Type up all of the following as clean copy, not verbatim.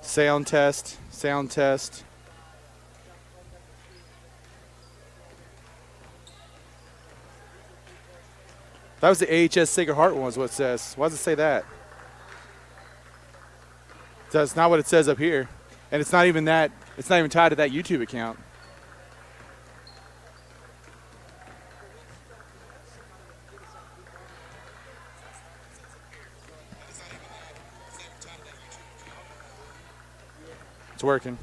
Sound test. Sound test. That was the AHS Sacred Heart one, is what it says. Why does it say that? That's not what it says up here. And it's not even that, it's not even tied to that YouTube account. It's working.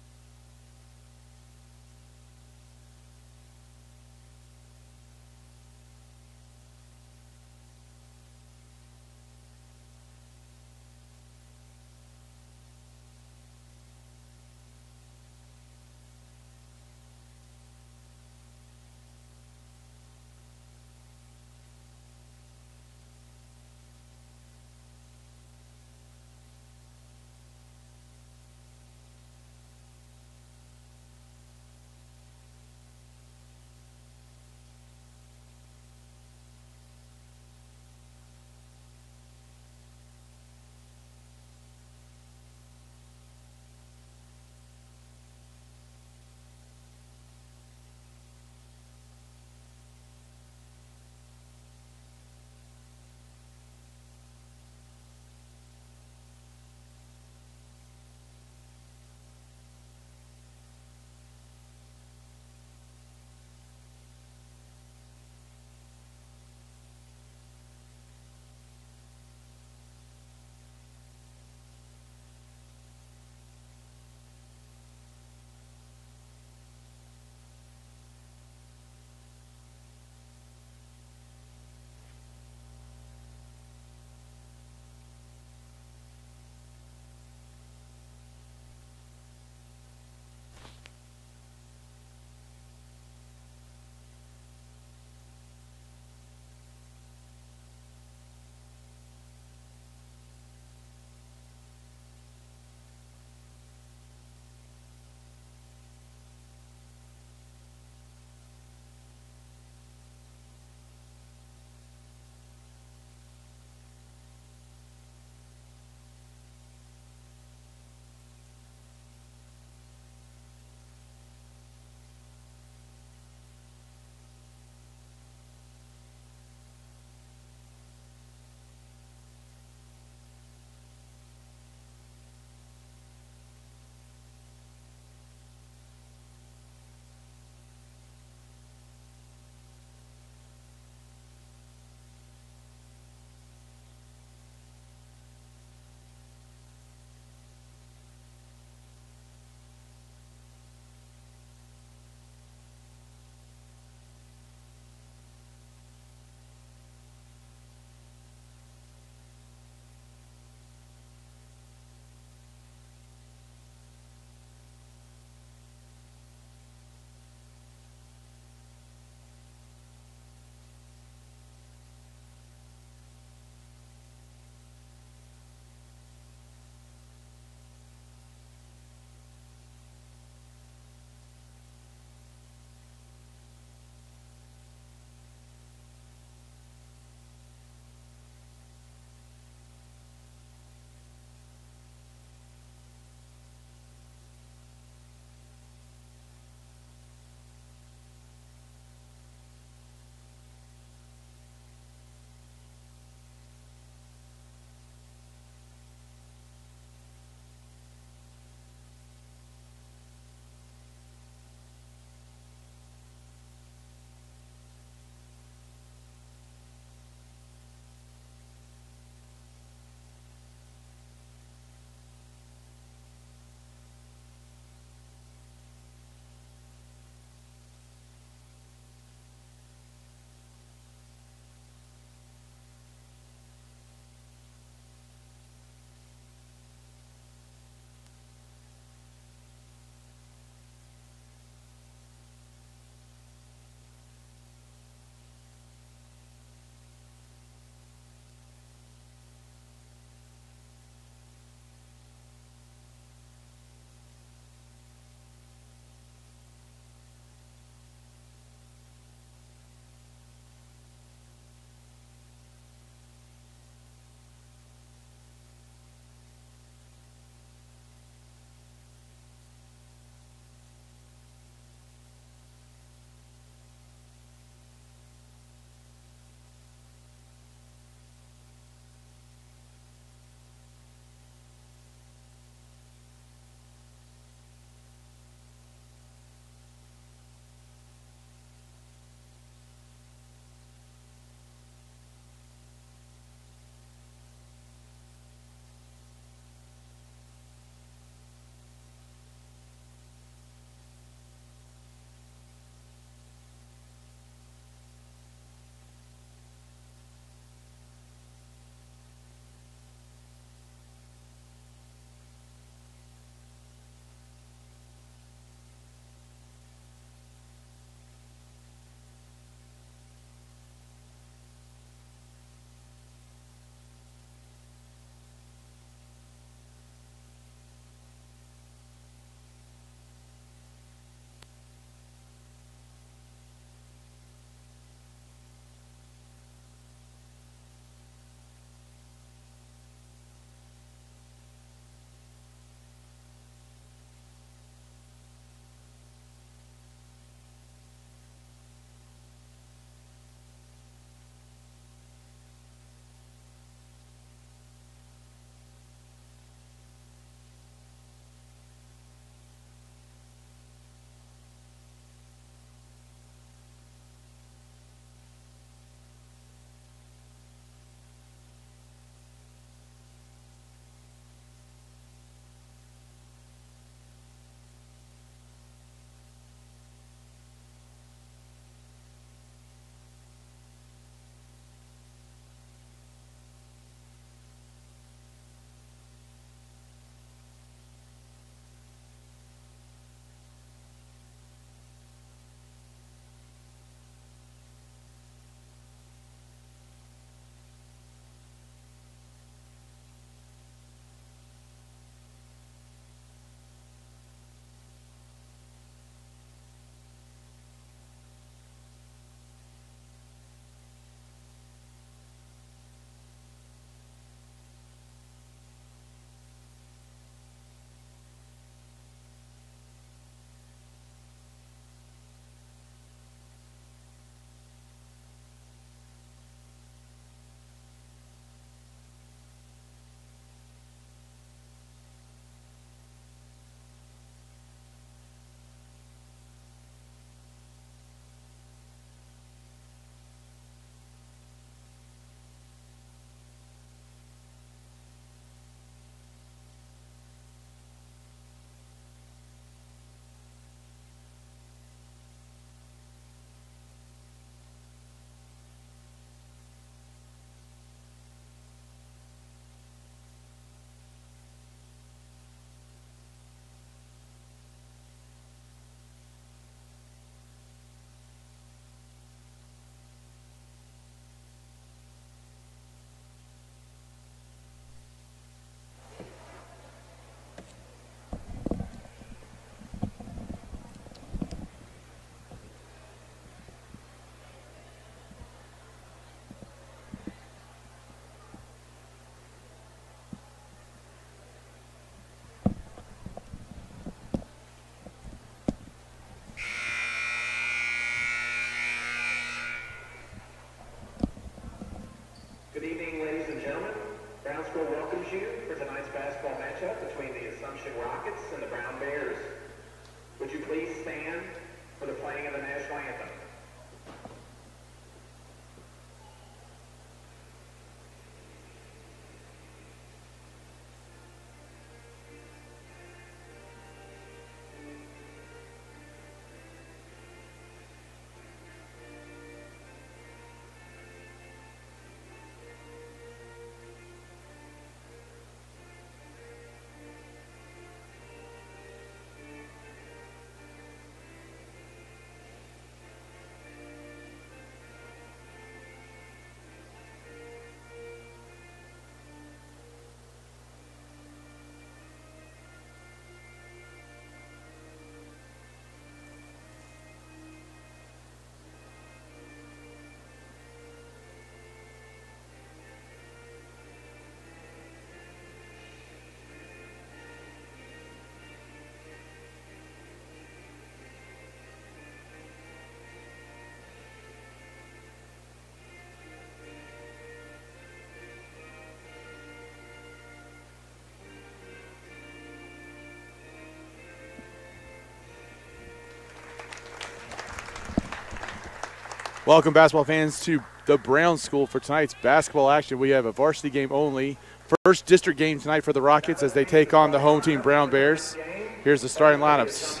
Welcome, basketball fans, to the Brown School for tonight's basketball action. We have a varsity game only. First district game tonight for the Rockets as they take on the home team Brown Bears. Here's the starting lineups.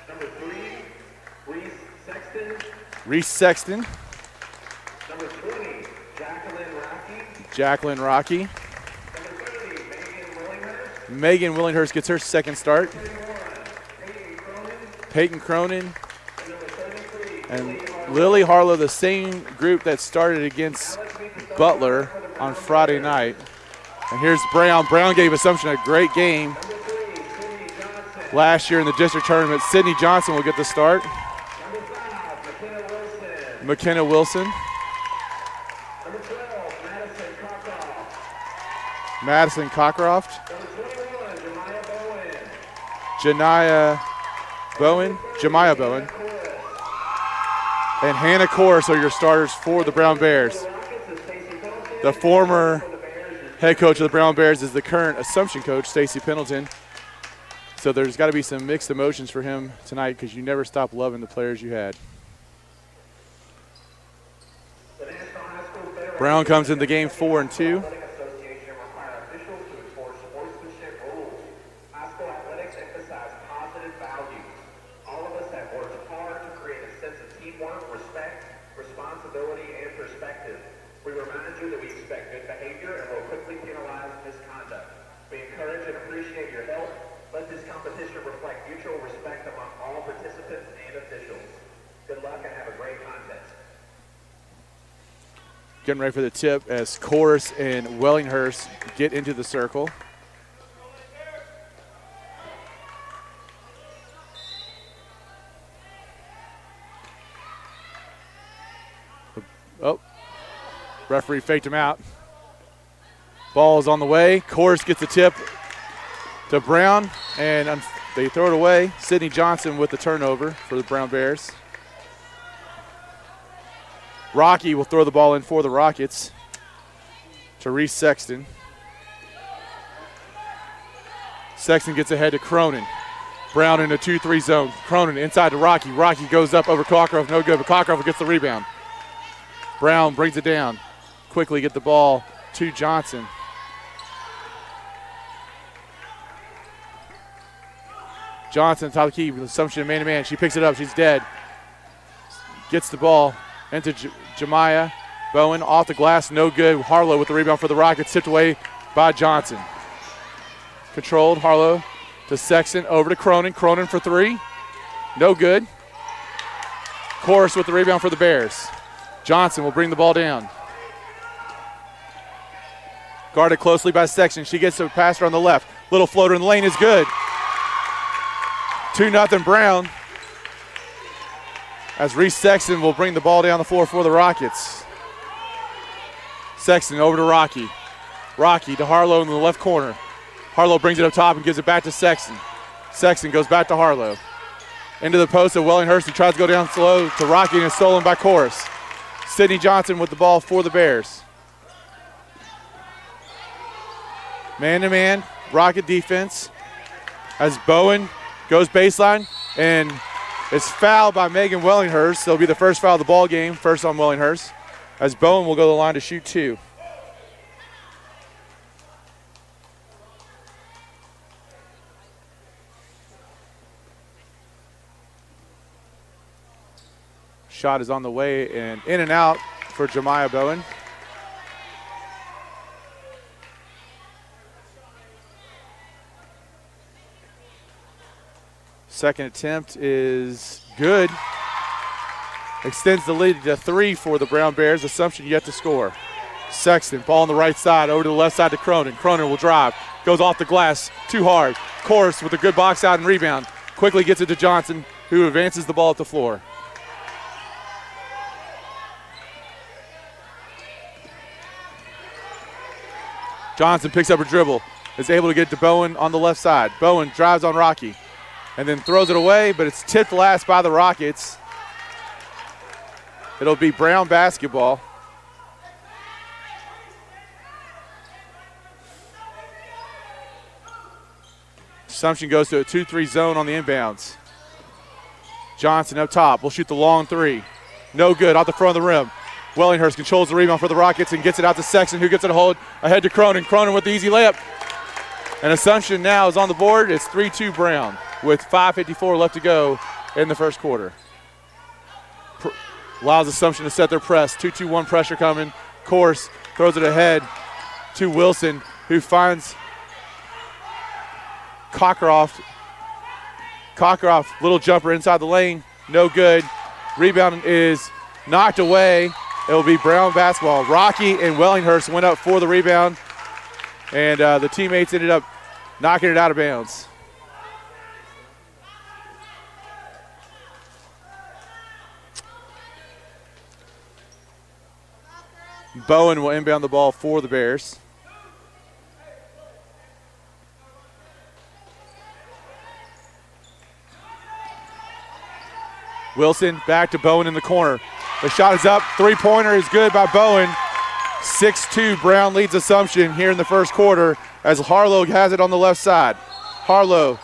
Number 3, Reese Sexton. Number 20, Jacqueline Rocky. Number 30, Megan Willinghurst gets her second start. 31, Peyton Cronin. Number 33, And Lily Harlow, the same group that started against Butler on Friday night. And here's Brown. Brown gave Assumption a great game last year in the district tournament. Sydney Johnson will get the start. Number 5, McKenna Wilson. Number 12, Madison Cockcroft. Number 21, Jemiah Bowen. And Hannah Corus are your starters for the Brown Bears. The former head coach of the Brown Bears is the current Assumption coach, Stacy Pendleton. So there's got to be some mixed emotions for him tonight because you never stop loving the players you had. Brown comes in the game 4-2. Getting ready for the tip as Corus and Wellinghurst get into the circle. Oh, referee faked him out. Ball is on the way. Corus gets the tip to Brown, and they throw it away. Sydney Johnson with the turnover for the Brown Bears. Rocky will throw the ball in for the Rockets to Reese Sexton. Sexton gets ahead to Cronin. Brown in a 2-3 zone. Cronin inside to Rocky. Rocky goes up over Cockcroft, no good, but Cockcroft gets the rebound. Brown brings it down. Quickly get the ball to Johnson. Johnson, top of the key, Assumption man-to-man. She picks it up, she's dead. Gets the ball into Jemiah Bowen, off the glass, no good. Harlow with the rebound for the Rockets, tipped away by Johnson. Controlled, Harlow to Sexton, over to Cronin. Cronin for three, no good. Corus with the rebound for the Bears. Johnson will bring the ball down. Guarded closely by Sexton. She gets a passer on the left. Little floater in the lane is good. 2-0 Brown. As Reese Sexton will bring the ball down the floor for the Rockets. Sexton over to Rocky. Rocky to Harlow in the left corner. Harlow brings it up top and gives it back to Sexton. Sexton goes back to Harlow. Into the post of Wellinghurst, who tries to go down slow to Rocky and is stolen by Corus. Sydney Johnson with the ball for the Bears. Man-to-man, Rocket defense. As Bowen goes baseline and is fouled by Megan Wellinghurst. It'll be the first foul of the ball game, first on Wellinghurst, as Bowen will go to the line to shoot two. Shot is on the way and in and out for Jemiah Bowen. Second attempt is good. Extends the lead to 3 for the Brown Bears. Assumption yet to score. Sexton, ball on the right side, over to the left side to Cronin. Cronin will drive, goes off the glass, too hard. Corus with a good box out and rebound. Quickly gets it to Johnson, who advances the ball at the floor. Johnson picks up a dribble, is able to get to Bowen on the left side. Bowen drives on Rocky and then throws it away, but it's tipped last by the Rockets. It'll be Brown basketball. Assumption goes to a 2-3 zone on the inbounds. Johnson up top will shoot the long three. No good, off the front of the rim. Wellinghurst controls the rebound for the Rockets and gets it out to Sexton, who gets it a hold ahead to Cronin. Cronin with the easy layup. And Assumption now is on the board. It's 3-2 Brown with 5:54 left to go in the first quarter. Allows Assumption to set their press. 2-2-1 pressure coming. Course throws it ahead to Wilson, who finds Cockcroft. Cockcroft, little jumper inside the lane. No good. Rebound is knocked away. It will be Brown basketball. Rocky and Wellinghurst went up for the rebound, and the teammates ended up knocking it out of bounds. Bowen will inbound the ball for the Bears. Wilson back to Bowen in the corner. The shot is up. Three-pointer is good by Bowen. 6-2 Brown leads Assumption here in the first quarter as Harlow has it on the left side. Harlow.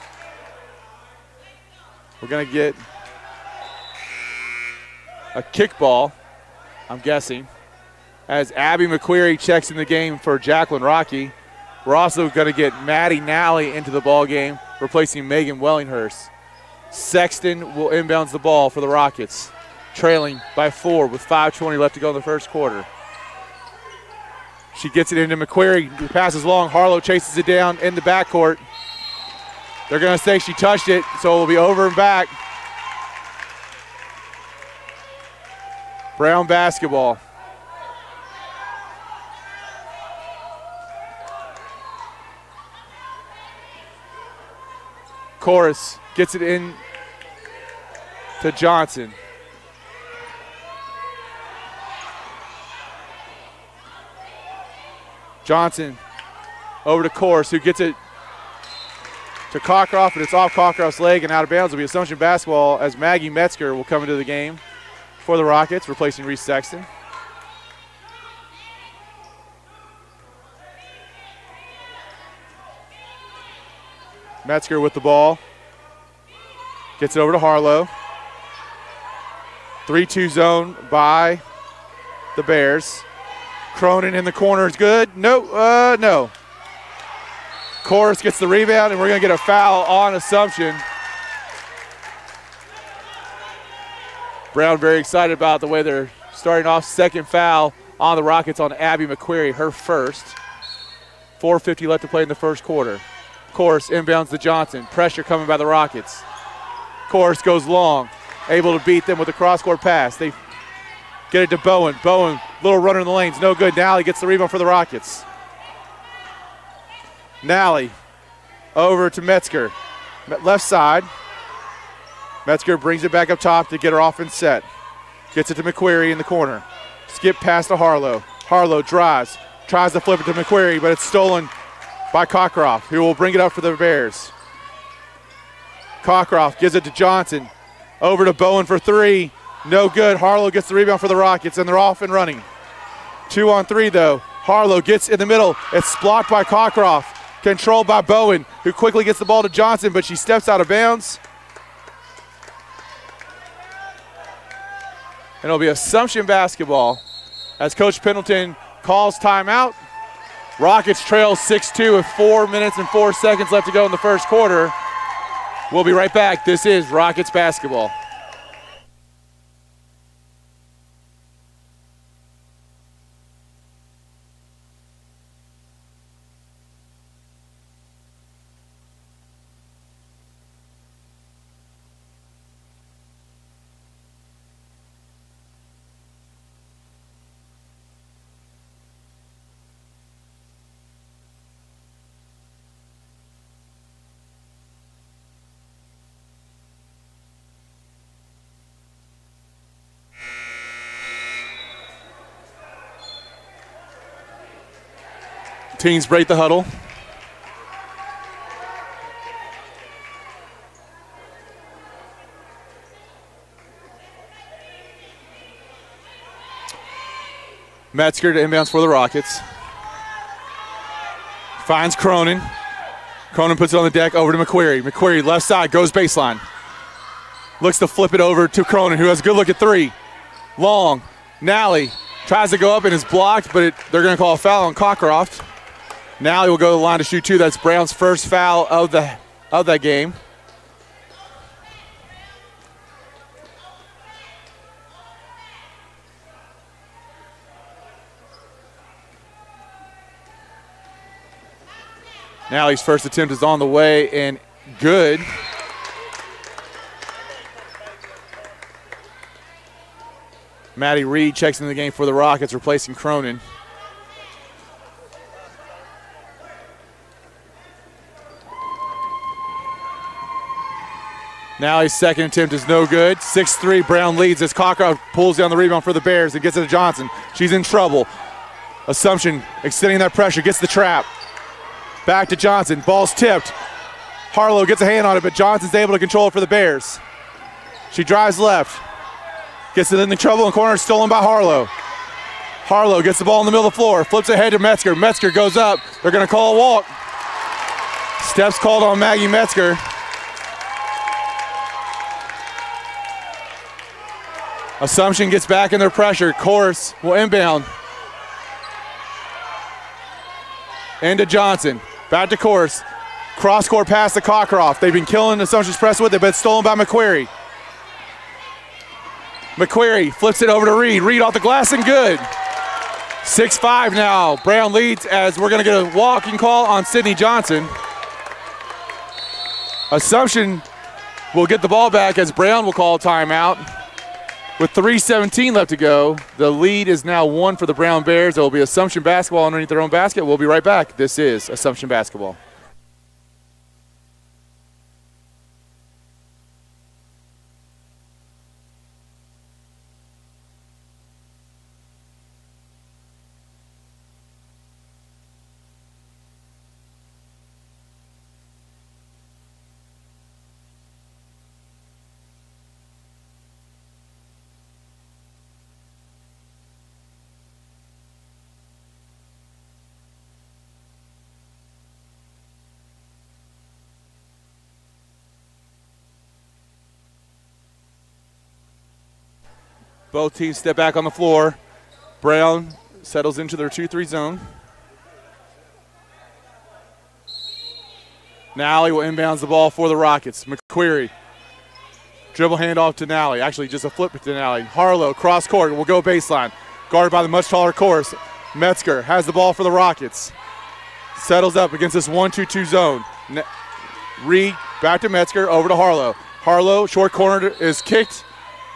We're going to get a kickball, I'm guessing, as Abby McQuarrie checks in the game for Jacqueline Rocky. We're also going to get Maddie Nally into the ball game, replacing Megan Wellinghurst. Sexton will inbounds the ball for the Rockets, trailing by 4 with 5:20 left to go in the first quarter. She gets it into McQuarrie, passes long. Harlow chases it down in the backcourt. They're going to say she touched it, so it will be over and back. Brown basketball. Chorus gets it in to Johnson. Johnson over to Chorus, who gets it to Cockcroft, but it's off Cockcroft's leg and out of bounds. It'll be Assumption basketball as Maggie Metzger will come into the game for the Rockets, replacing Reese Sexton. Metzger with the ball. Gets it over to Harlow. 3-2 zone by the Bears. Cronin in the corner is good. No. Chorus gets the rebound, and we're going to get a foul on Assumption. Brown very excited about the way they're starting off. Second foul on the Rockets on Abby McQuarrie, her first. 4:50 left to play in the first quarter. Chorus inbounds to Johnson. Pressure coming by the Rockets. Chorus goes long, able to beat them with a cross-court pass. They get it to Bowen. Bowen, little runner in the lanes, no good. Nally gets the rebound for the Rockets. Nally over to Metzger. Left side. Metzger brings it back up top to get her offense set. Gets it to McQuarrie in the corner. Skip pass to Harlow. Harlow drives, tries to flip it to McQuarrie, but it's stolen by Cockcroft, who will bring it up for the Bears. Cockcroft gives it to Johnson. Over to Bowen for three. No good. Harlow gets the rebound for the Rockets, and they're off and running. 2-on-3, though. Harlow gets in the middle. It's blocked by Cockcroft. Controlled by Bowen, who quickly gets the ball to Johnson, but she steps out of bounds. And it'll be Assumption basketball as Coach Pendleton calls timeout. Rockets trail 6-2 with 4 minutes and 4 seconds left to go in the first quarter. We'll be right back. This is Rockets basketball. Teams break the huddle. Metzger to inbounds for the Rockets. Finds Cronin. Cronin puts it on the deck over to McQuarrie. McQuarrie left side, goes baseline. Looks to flip it over to Cronin, who has a good look at three. Long. Nally tries to go up and is blocked, but they're going to call a foul on Cockcroft. Nally will go to the line to shoot two. That's Brown's first foul of that game. Nally's first attempt is on the way and good. Maddie Reed checks into the game for the Rockets, replacing Cronin. Nally's second attempt is no good. 6-3, Brown leads as Cockcroft pulls down the rebound for the Bears and gets it to Johnson. She's in trouble. Assumption extending that pressure, gets the trap. Back to Johnson, ball's tipped. Harlow gets a hand on it, but Johnson's able to control it for the Bears. She drives left. Gets it in the trouble in the corner, stolen by Harlow. Harlow gets the ball in the middle of the floor, flips ahead to Metzger. Metzger goes up. They're going to call a walk. Steps called on Maggie Metzger. Assumption gets back in their pressure. Course will inbound. Into Johnson. Back to Course. Cross-court pass to Cockcroft. They've been killing Assumption's press with it, but it's stolen by McQuarrie. McQuarrie flips it over to Reed. Reed off the glass and good. 6-5 now. Brown leads as we're going to get a walking call on Sydney Johnson. Assumption will get the ball back as Brown will call a timeout. With 3:17 left to go, the lead is now 1 for the Brown Bears. There will be Assumption basketball underneath their own basket. We'll be right back. This is Assumption basketball. Both teams step back on the floor. Brown settles into their 2-3 zone. Nally will inbounds the ball for the Rockets. McQuarrie. Dribble handoff to Nally. Actually, just a flip to Nally. Harlow, cross court, will go baseline. Guarded by the much taller Course. Metzger has the ball for the Rockets. Settles up against this 1-2-2 zone. Reed back to Metzger, over to Harlow. Harlow, short corner is kicked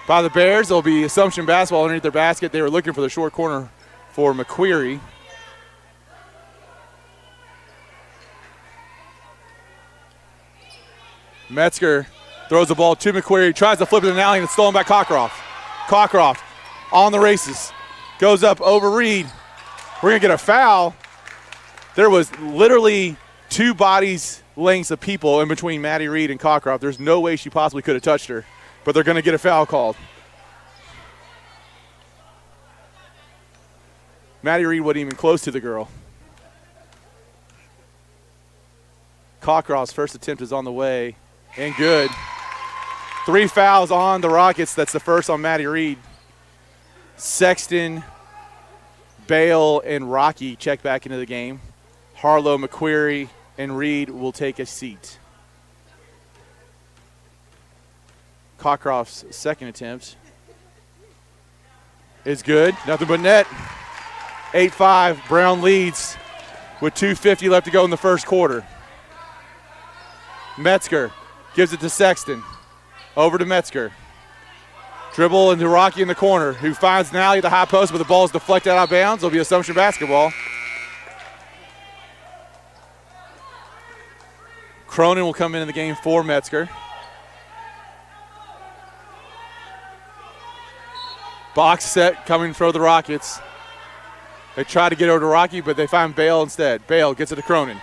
by the Bears. There'll be Assumption basketball underneath their basket. They were looking for the short corner for McQuarrie. Metzger throws the ball to McQuarrie, tries to flip it to Nally, and it's stolen by Cockcroft. Cockcroft on the races, goes up over Reed. We're going to get a foul. There was literally 2 bodies lengths of people in between Maddie Reed and Cockcroft. There's no way she possibly could have touched her, but they're going to get a foul called. Maddie Reed wasn't even close to the girl. Cockcroft's first attempt is on the way and good. 3 fouls on the Rockets. That's the first on Maddie Reed. Sexton, Bale, and Rocky check back into the game. Harlow, McQuarrie, and Reed will take a seat. Cockcroft's second attempt is good. Nothing but net. 8-5. Brown leads with 2:50 left to go in the first quarter. Metzger gives it to Sexton. Over to Metzger. Dribble into Rocky in the corner, who finds Nally at the high post, but the ball is deflected out of bounds. It'll be Assumption basketball. Cronin will come into the game for Metzger. Box set coming for the Rockets. They try to get over to Rocky, but they find Bale instead. Bale gets it to Cronin.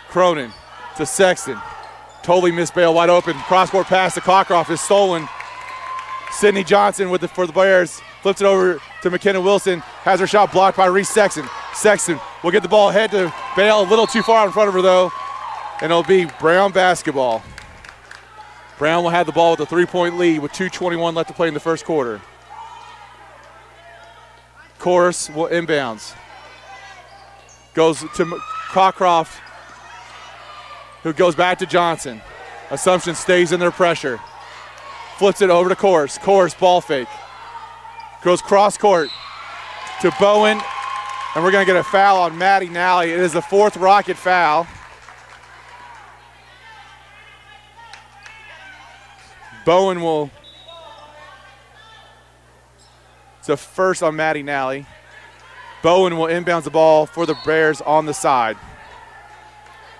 Cronin to Sexton. Totally missed Bale wide open. Cross-court pass to Cockcroft is stolen. Sydney Johnson for the Bears. Flips it over to McKenna Wilson. Has her shot blocked by Reese Sexton. Sexton will get the ball ahead to Bale. A little too far in front of her, though. And it'll be Brown basketball. Brown will have the ball with a 3-point lead with 2:21 left to play in the first quarter. Chorus will inbounds. Goes to Cockcroft, who goes back to Johnson. Assumption stays in their pressure. Flips it over to Chorus. Chorus ball fake. Goes cross court to Bowen, and we're going to get a foul on Maddie Nally. It is the 4th Rocket foul. Bowen will, it's a first on Maddie Nally. Bowen will inbounds the ball for the Bears on the side.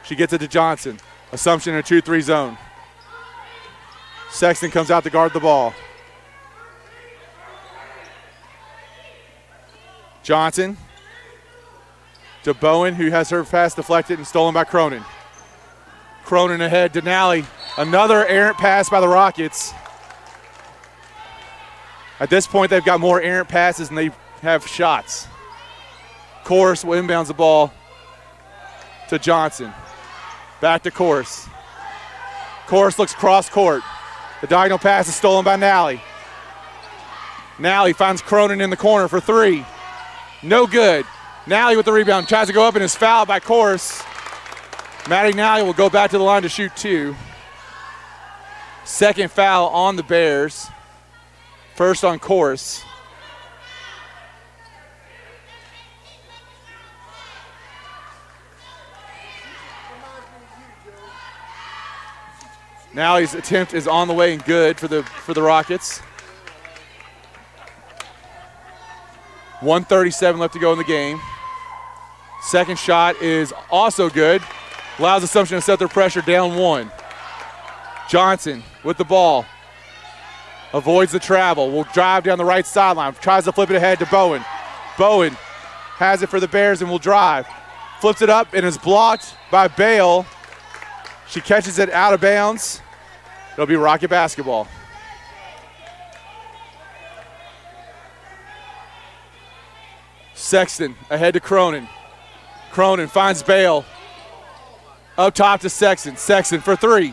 She gets it to Johnson. Assumption in a 2-3 zone. Sexton comes out to guard the ball. Johnson to Bowen, who has her pass deflected and stolen by Cronin. Cronin ahead to Nally. Another errant pass by the Rockets. At this point, they've got more errant passes than they have shots. Chorus will inbounds the ball to Johnson. Back to Chorus. Chorus looks cross court. The diagonal pass is stolen by Nally. Nally finds Cronin in the corner for 3. No good. Nally with the rebound. Tries to go up and is fouled by Chorus. Maddie Nally will go back to the line to shoot 2. Second foul on the Bears. First on Chorus. Nally's attempt is on the way and good for the Rockets. 1:37 left to go in the game. Second shot is also good. Allows Assumption to set their pressure down 1. Johnson with the ball. Avoids the travel. Will drive down the right sideline. Tries to flip it ahead to Bowen. Bowen has it for the Bears and will drive. Flips it up and is blocked by Bale. She catches it out of bounds. It'll be Rocket basketball. Sexton ahead to Cronin. Cronin finds Bale. Up top to Sexton. Sexton for 3.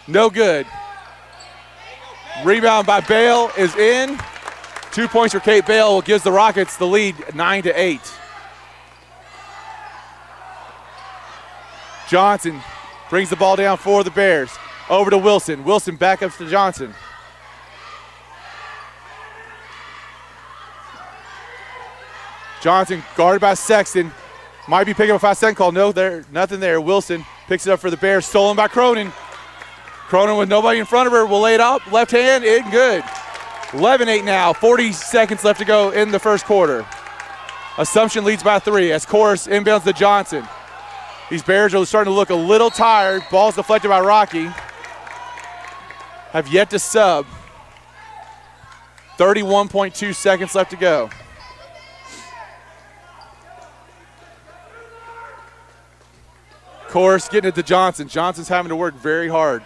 No good. Rebound by Bale is in. 2 points for Kate Bale gives the Rockets the lead 9-8. Johnson brings the ball down for the Bears. Over to Wilson. Wilson back up to Johnson. Johnson guarded by Sexton. Might be picking up a 5-second call. No, nothing there. Wilson picks it up for the Bears. Stolen by Cronin. Cronin with nobody in front of her will lay it up. Left hand in good. 11-8 now. 40 seconds left to go in the first quarter. Assumption leads by 3 as Chorus inbounds to Johnson. These Bears are starting to look a little tired. Ball's deflected by Rocky. Have yet to sub. 31.2 seconds left to go. Chorus getting it to Johnson. Johnson's having to work very hard.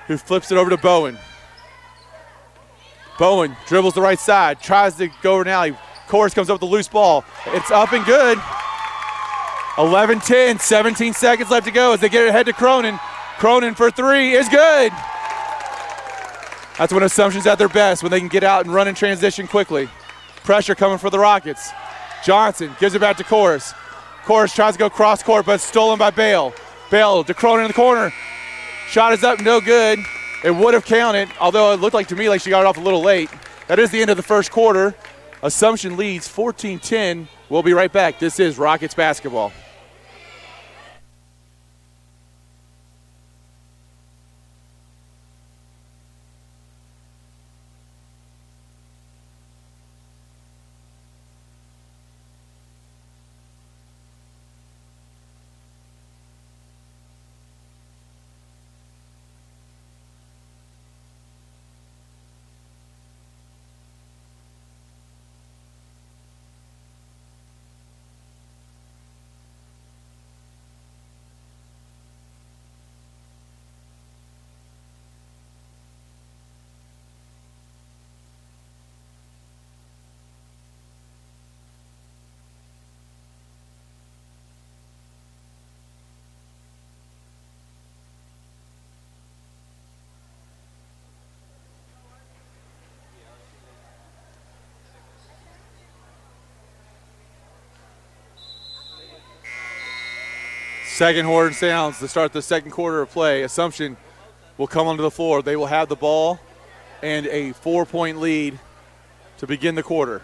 Who flips it over to Bowen. Bowen dribbles the right side. Tries to go over an alley. Chorus comes up with the loose ball. It's up and good. 11-10, 17 seconds left to go as they get it ahead to Cronin. Cronin for 3 is good. That's when Assumption's at their best, when they can get out and run in transition quickly. Pressure coming for the Rockets. Johnson gives it back to Chorus. Chorus tries to go cross court, but it's stolen by Bale. Bale to Cronin in the corner. Shot is up, no good. It would have counted, although it looked like to me like she got it off a little late. That is the end of the first quarter. Assumption leads 14-10. We'll be right back. This is Rockets basketball. Second horn sounds to start the second quarter of play. Assumption will come onto the floor. They will have the ball and a 4-point lead to begin the quarter.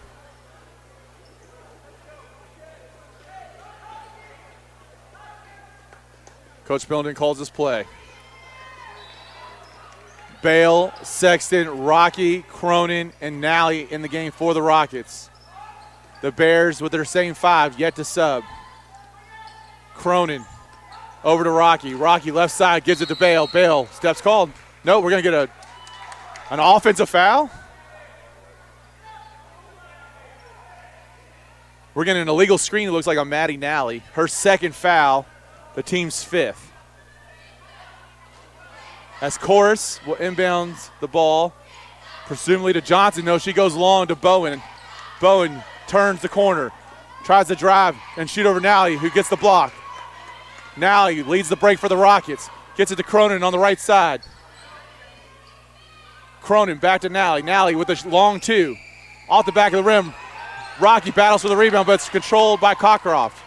Coach Milton calls this play. Bale, Sexton, Rocky, Cronin, and Nally in the game for the Rockets. The Bears with their same 5 yet to sub. Cronin over to Rocky. Rocky left side gives it to Bale. Bale, steps called. No, we're going to get an offensive foul. We're getting an illegal screen, it looks like, on Maddie Nally. Her second foul, the team's 5th. As Chorus will inbound the ball, presumably to Johnson. No, she goes long to Bowen. Bowen turns the corner, tries to drive and shoot over Nally, who gets the block. Nally leads the break for the Rockets. Gets it to Cronin on the right side. Cronin back to Nally. Nally with a long 2. Off the back of the rim. Rocky battles for the rebound, but it's controlled by Cockcroft.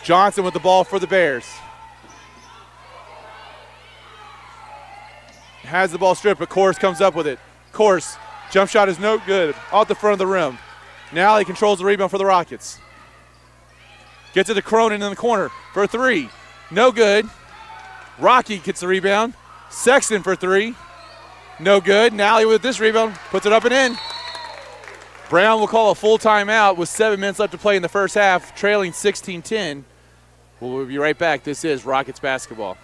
Johnson with the ball for the Bears. Has the ball stripped, but Course comes up with it. Course, jump shot is no good. Off the front of the rim. Nally controls the rebound for the Rockets. Gets it to Cronin in the corner for a 3. No good. Rocky gets the rebound. Sexton for 3. No good. Nally with this rebound puts it up and in. Brown will call a full timeout with 7 minutes left to play in the first half, trailing 16-10. We'll be right back. This is Rockets basketball.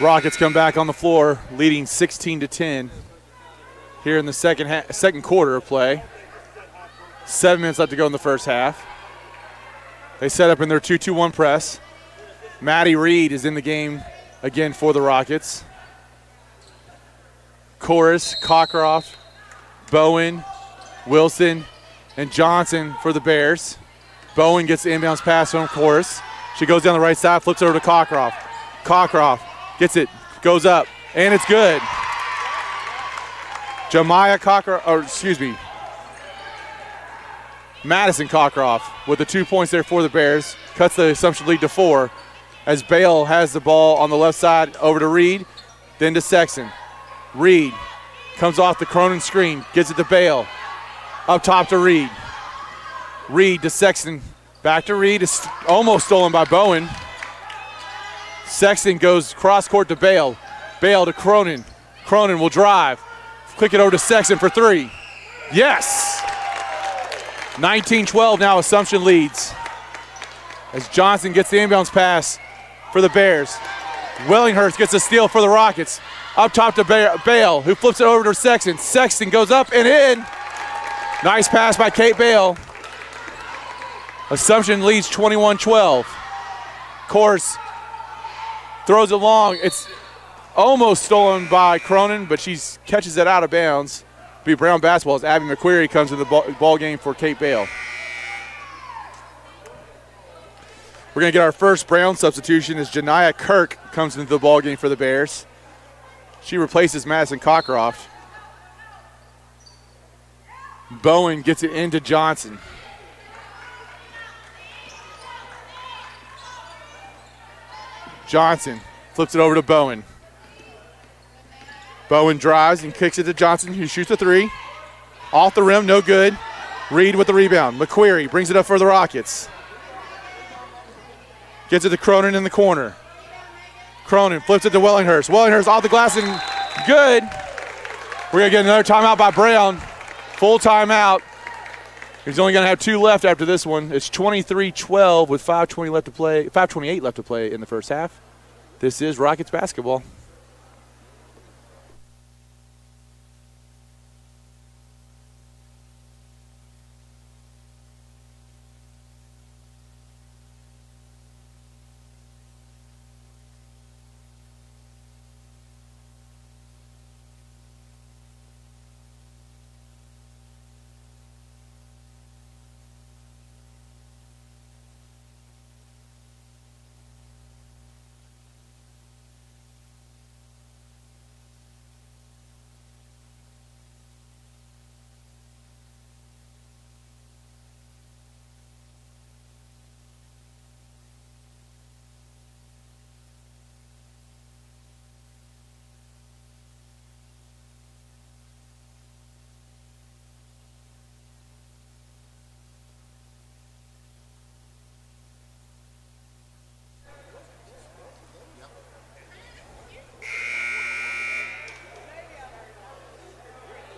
Rockets come back on the floor, leading 16-10 here in the second quarter of play. 7 minutes left to go in the first half. They set up in their 2-2-1 press. Maddie Reed is in the game again for the Rockets. Chorus, Cockcroft, Bowen, Wilson, and Johnson for the Bears. Bowen gets the inbounds pass from Chorus. She goes down the right side, flips it over to Cockcroft. Cockcroft gets it, goes up, and it's good. Madison Cockcroft with the 2 points there for the Bears. Cuts the Assumption lead to 4 as Bale has the ball on the left side over to Reed, then to Sexton. Reed comes off the Cronin screen, gets it to Bale. Up top to Reed. Reed to Sexton. Back to Reed. It's almost stolen by Bowen. Sexton goes cross-court to Bale. Bale to Cronin. Cronin will drive. Click it over to Sexton for 3. Yes! 19-12 now, Assumption leads. As Johnson gets the inbounds pass for the Bears. Willinghurst gets a steal for the Rockets. Up top to Bale, who flips it over to Sexton. Sexton goes up and in. Nice pass by Kate Bale. Assumption leads 21-12. Course throws it long. It's almost stolen by Cronin, but she catches it out of bounds. Be Brown basketball as Abby McQuarrie comes to the ball game for Kate Bale. We're going to get our first Brown substitution as Janiah Kirk comes into the ball game for the Bears. She replaces Madison Cockcroft. Bowen gets it into Johnson. Johnson flips it over to Bowen. Bowen drives and kicks it to Johnson, who shoots a 3. Off the rim, no good. Reed with the rebound. McQuarrie brings it up for the Rockets. Gets it to Cronin in the corner. Cronin flips it to Wellinghurst. Wellinghurst off the glass and good. We're going to get another timeout by Brown. Full timeout. He's only going to have 2 left after this one. It's 23-12 with 5:28 left to play in the first half. This is Rockets basketball.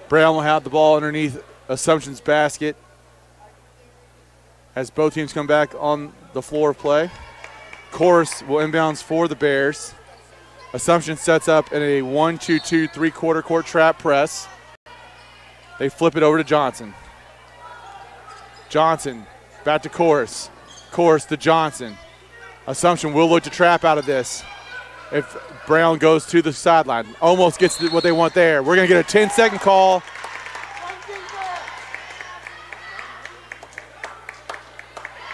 Brown will have the ball underneath Assumption's basket as both teams come back on the floor of play. Chorus will inbounds for the Bears. Assumption sets up in a 1-2-2 3/4 court trap press. They flip it over to Johnson. Johnson back to Chorus. Chorus to Johnson. Assumption will look to trap out of this. If Brown goes to the sideline, almost gets what they want there. We're going to get a 10-second call.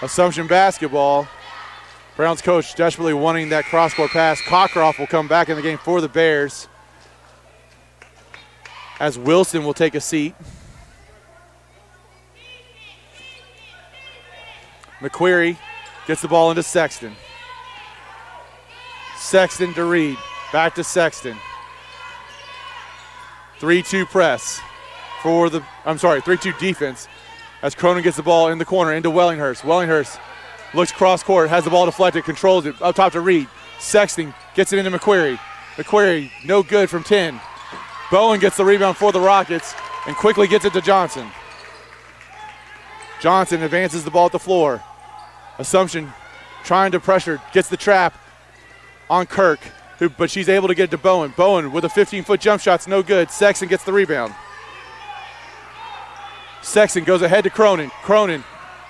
Assumption basketball. Brown's coach desperately wanting that cross-court pass. Cockcroft will come back in the game for the Bears as Wilson will take a seat. McQuarrie gets the ball into Sexton. Sexton to Reed. Back to Sexton. 3-2 press for the, 3-2 defense as Cronin gets the ball in the corner into Wellinghurst. Wellinghurst looks cross court, has the ball deflected, controls it up top to Reed. Sexton gets it into McQuarrie. McQuarrie no good from 10. Bowen gets the rebound for the Rockets and quickly gets it to Johnson. Johnson advances the ball at the floor. Assumption trying to pressure, gets the trap on Kirk, but she's able to get it to Bowen. Bowen with a 15-foot jump shot's no good. Sexton gets the rebound. Sexton goes ahead to Cronin. Cronin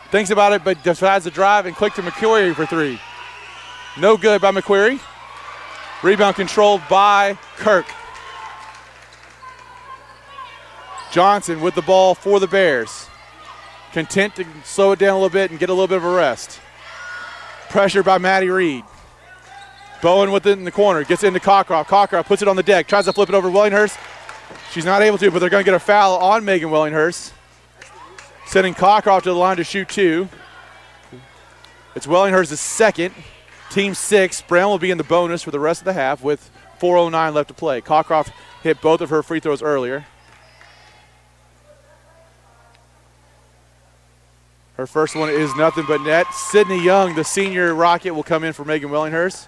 thinks about it, but decides to drive and click to McQuarrie for 3. No good by McQuarrie. Rebound controlled by Kirk. Johnson with the ball for the Bears. Content to slow it down a little bit and get a little bit of a rest. Pressure by Maddie Reed. Bowen with it in the corner, gets into Cockcroft. Cockcroft puts it on the deck, tries to flip it over to Wellinghurst. She's not able to, but they're going to get a foul on Megan Wellinghurst. Sending Cockcroft to the line to shoot 2. It's Wellinghurst's second, team 6. Brown will be in the bonus for the rest of the half with 4:09 left to play. Cockcroft hit both of her free throws earlier. Her first one is nothing but net. Sydney Young, the senior Rocket, will come in for Megan Wellinghurst.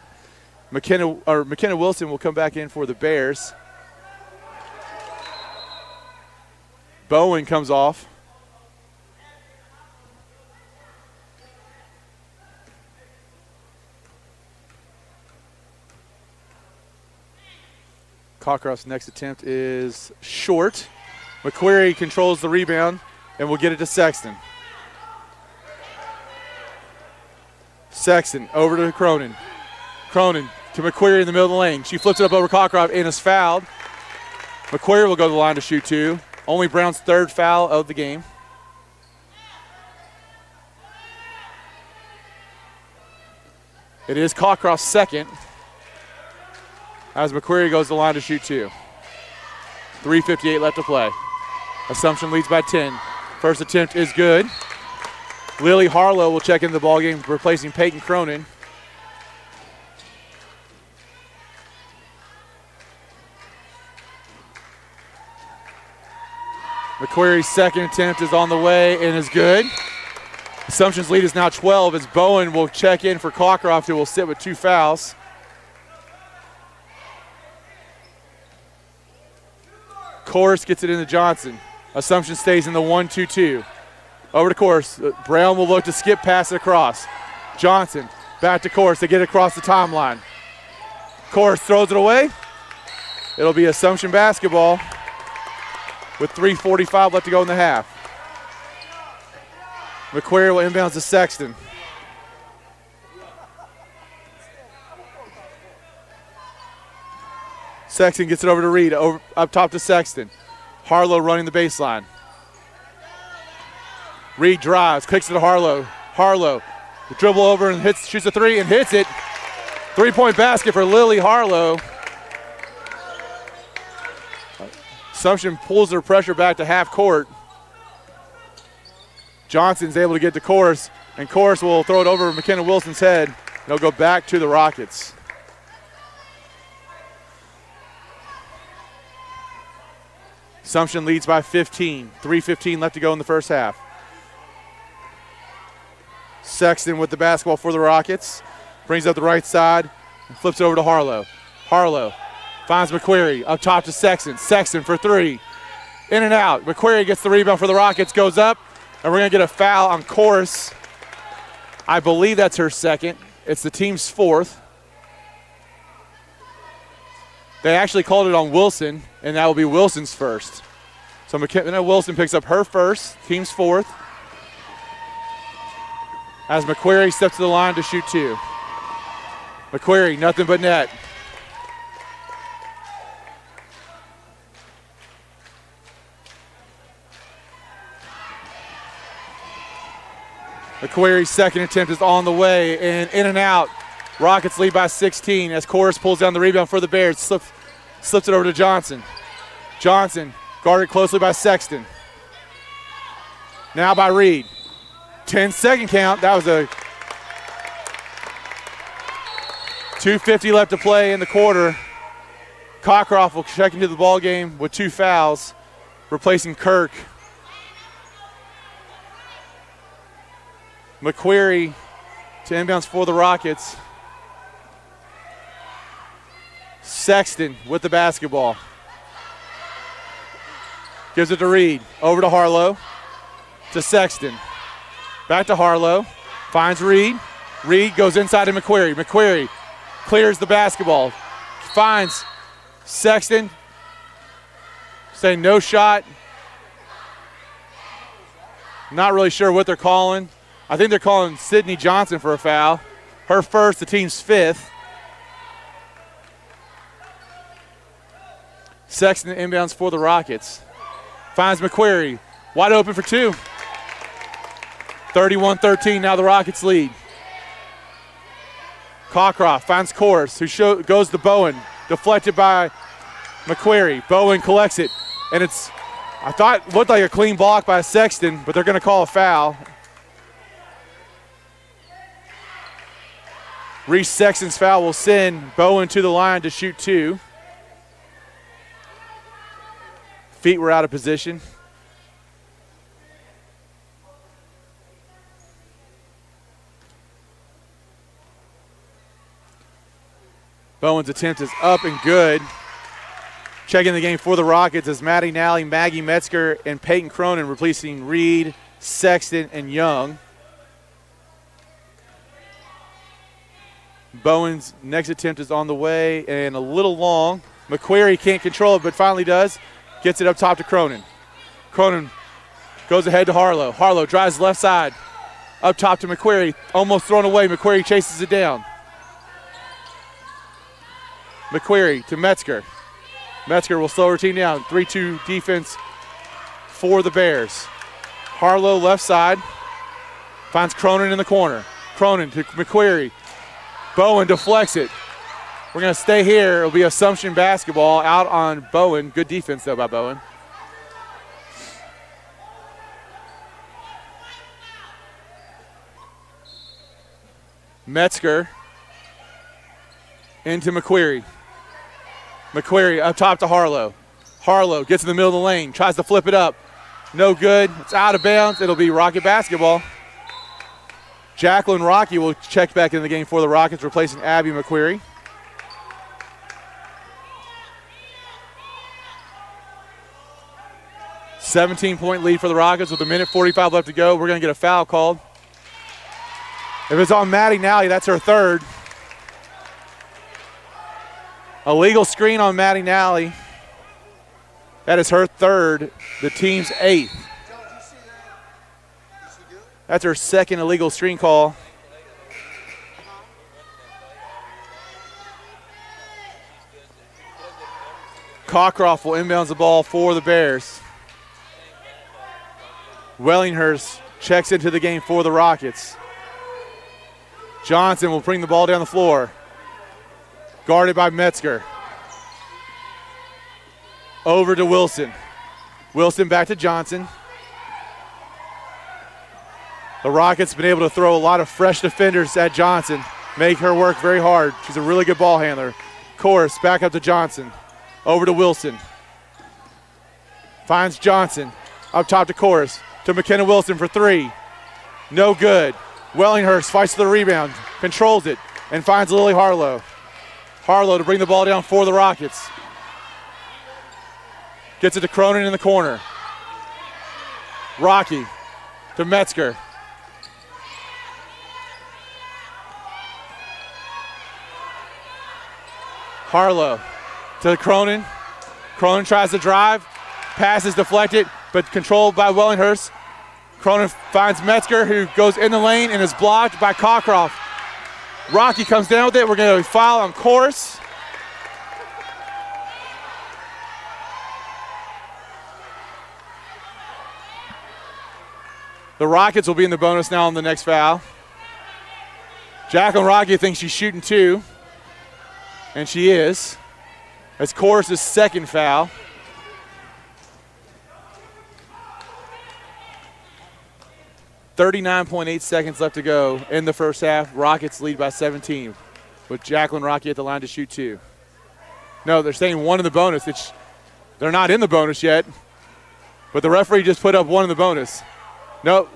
McKenna Wilson will come back in for the Bears. Bowen comes off. Cockcroft's next attempt is short. McQuarrie controls the rebound and will get it to Sexton. Sexton over to Cronin. Cronin to McQuarrie in the middle of the lane. She flips it up over Cockcroft and is fouled. McQuarrie will go to the line to shoot 2. Only Brown's third foul of the game. It is Cockcroft's second as McQuarrie goes to the line to shoot 2. 3:58 left to play. Assumption leads by 10. First attempt is good. Lily Harlow will check in the ballgame, replacing Peyton Cronin. McQuarrie's second attempt is on the way and is good. Assumption's lead is now 12 as Bowen will check in for Cockcroft, who will sit with 2 fouls. Course gets it into Johnson. Assumption stays in the 1-2-2. Over to Course. Brown will look to skip pass it across. Johnson back to Course. They get it across the timeline. Course throws it away. It'll be Assumption basketball with 3:45 left to go in the half. McQuarrie will inbounds to Sexton. Sexton gets it over to Reed, up top to Sexton. Harlow running the baseline. Reed drives, kicks it to Harlow. Harlow, the dribble over and shoots a three and hits it. 3-point basket for Lily Harlow. Assumption pulls their pressure back to half court. Johnson's able to get to Course, and Course will throw it over McKenna Wilson's head. They'll go back to the Rockets. Assumption leads by 15. 3:15 left to go in the first half. Sexton with the basketball for the Rockets. Brings up the right side and flips it over to Harlow. Harlow finds McQuarrie up top to Sexton. Sexton for three. In and out. McQuarrie gets the rebound for the Rockets, goes up, and we're going to get a foul on Course. I believe that's her second. It's the team's fourth. They actually called it on Wilson, and that will be Wilson's first. So McKenna Wilson picks up her first, team's fourth, as McQuarrie steps to the line to shoot two. McQuarrie, nothing but net. McQuarrie's second attempt is on the way, and in and out. Rockets lead by 16 as Course pulls down the rebound for the Bears. Slips it over to Johnson. Johnson guarded closely by Sexton. Now by Reed. 10-second count. That was a 2:50 left to play in the quarter. Cockcroft will check into the ball game with two fouls, replacing Kirk. McQuarrie to inbounds for the Rockets. Sexton with the basketball. Gives it to Reed. Over to Harlow. To Sexton. Back to Harlow. Finds Reed. Reed goes inside to McQuarrie. McQuarrie clears the basketball. Finds Sexton. Saying no shot. Not really sure what they're calling. I think they're calling Sydney Johnson for a foul. Her first, the team's fifth. Sexton inbounds for the Rockets. Finds McQuarrie. Wide open for two. 31-13, now the Rockets lead. Cockcroft finds Course, who goes to Bowen. Deflected by McQuarrie. Bowen collects it. And I thought it looked like a clean block by Sexton, but they're going to call a foul. Reese Sexton's foul will send Bowen to the line to shoot two. Feet were out of position. Bowen's attempt is up and good. Checking the game for the Rockets is Maddie Nally, Maggie Metzger, and Peyton Cronin, replacing Reed, Sexton, and Young. Bowen's next attempt is on the way and a little long. McQuarrie can't control it, but finally does. Gets it up top to Cronin. Cronin goes ahead to Harlow. Harlow drives left side. Up top to McQuarrie. Almost thrown away. McQuarrie chases it down. McQuarrie to Metzger. Metzger will slow her team down. 3-2 defense for the Bears. Harlow left side. Finds Cronin in the corner. Cronin to McQuarrie. Bowen deflects it. We're going to stay here. It'll be Assumption basketball out on Bowen. Good defense, though, by Bowen. Metzger into McQuarrie. McQuarrie up top to Harlow. Harlow gets in the middle of the lane, tries to flip it up. No good. It's out of bounds. It'll be Rocket basketball. Jacqueline Rocky will check back in the game for the Rockets, replacing Abby McQuarrie. 17-point lead for the Rockets with 1:45 left to go. We're going to get a foul called. If it's on Maddie Nally, that's her third. Illegal screen on Maddie Nally. That is her third, the team's 8th. That's her second illegal screen call. Cockcroft will inbounds the ball for the Bears. Wellinghurst checks into the game for the Rockets. Johnson will bring the ball down the floor. Guarded by Metzger. Over to Wilson. Wilson back to Johnson. The Rockets been able to throw a lot of fresh defenders at Johnson, make her work very hard. She's a really good ball handler. Chorus back up to Johnson. Over to Wilson. Finds Johnson. Up top to Chorus. To McKenna Wilson for 3. No good. Wellinghurst fights for the rebound. Controls it. And finds Lily Harlow. Harlow to bring the ball down for the Rockets. Gets it to Cronin in the corner. Rocky to Metzger. Harlow to Cronin. Cronin tries to drive. Pass is deflected, but controlled by Wellinghurst. Cronin finds Metzger, who goes in the lane and is blocked by Cockcroft. Rocky comes down with it. We're going to foul on Chorus. The Rockets will be in the bonus now on the next foul. Jacqueline Rocky thinks she's shooting 2, and she is. That's Chorus' second foul. .8 seconds left to go in the first half. Rockets lead by 17 with Jacqueline Rocky at the line to shoot 2. No, they're saying 1 in the bonus. They're not in the bonus yet, but the referee just put up 1 in the bonus. No,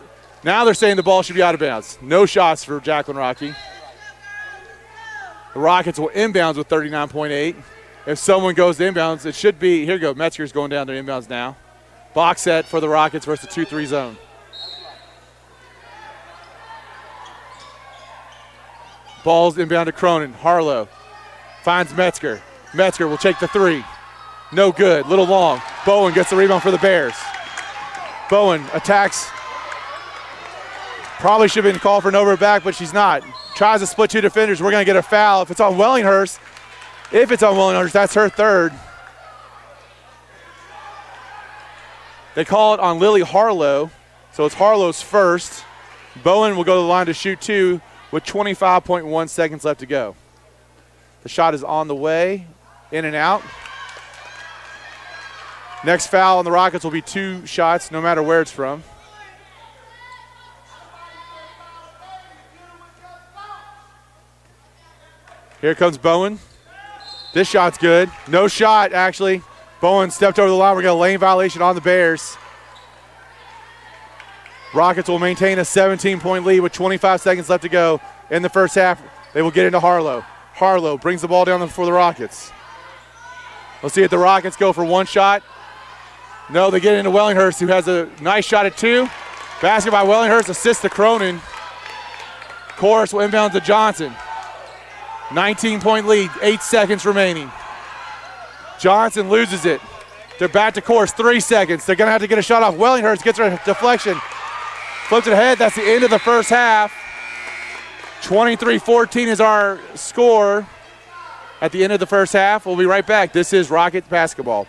now they're saying the ball should be out of bounds. No shots for Jacqueline Rocky. The Rockets will inbounds with 39.8. If someone goes to inbounds, it should be, here you go, Metzger's going down to inbounds now. Box set for the Rockets versus the 2-3 zone. Ball's inbound to Cronin. Harlow finds Metzger. Metzger will take the 3. No good, little long. Bowen gets the rebound for the Bears. Bowen attacks. Probably should have been called for an over back, but she's not. Tries to split 2 defenders. We're going to get a foul. If it's on Wellinghurst, that's her third. They call it on Lily Harlow, so it's Harlow's first. Bowen will go to the line to shoot 2 with 25.1 seconds left to go. The shot is on the way, in and out. Next foul on the Rockets will be 2 shots, no matter where it's from. Here comes Bowen. This shot's good. No shot, actually. Bowen stepped over the line. We're going to lane violation on the Bears. Rockets will maintain a 17-point lead with 25 seconds left to go in the first half. They will get into Harlow. Harlow brings the ball down for the Rockets. Let's see if the Rockets go for 1 shot. No, they get into Wellinghurst, who has a nice shot at 2. Basket by Wellinghurst, assist to Cronin. Chorus will inbound to Johnson. 19-point lead, 8 seconds remaining. Johnson loses it. They're back to Chorus, 3 seconds. They're going to have to get a shot off. Wellinghurst gets her deflection. Flips it ahead. That's the end of the first half. 23-14 is our score at the end of the first half. We'll be right back. This is Rockets basketball.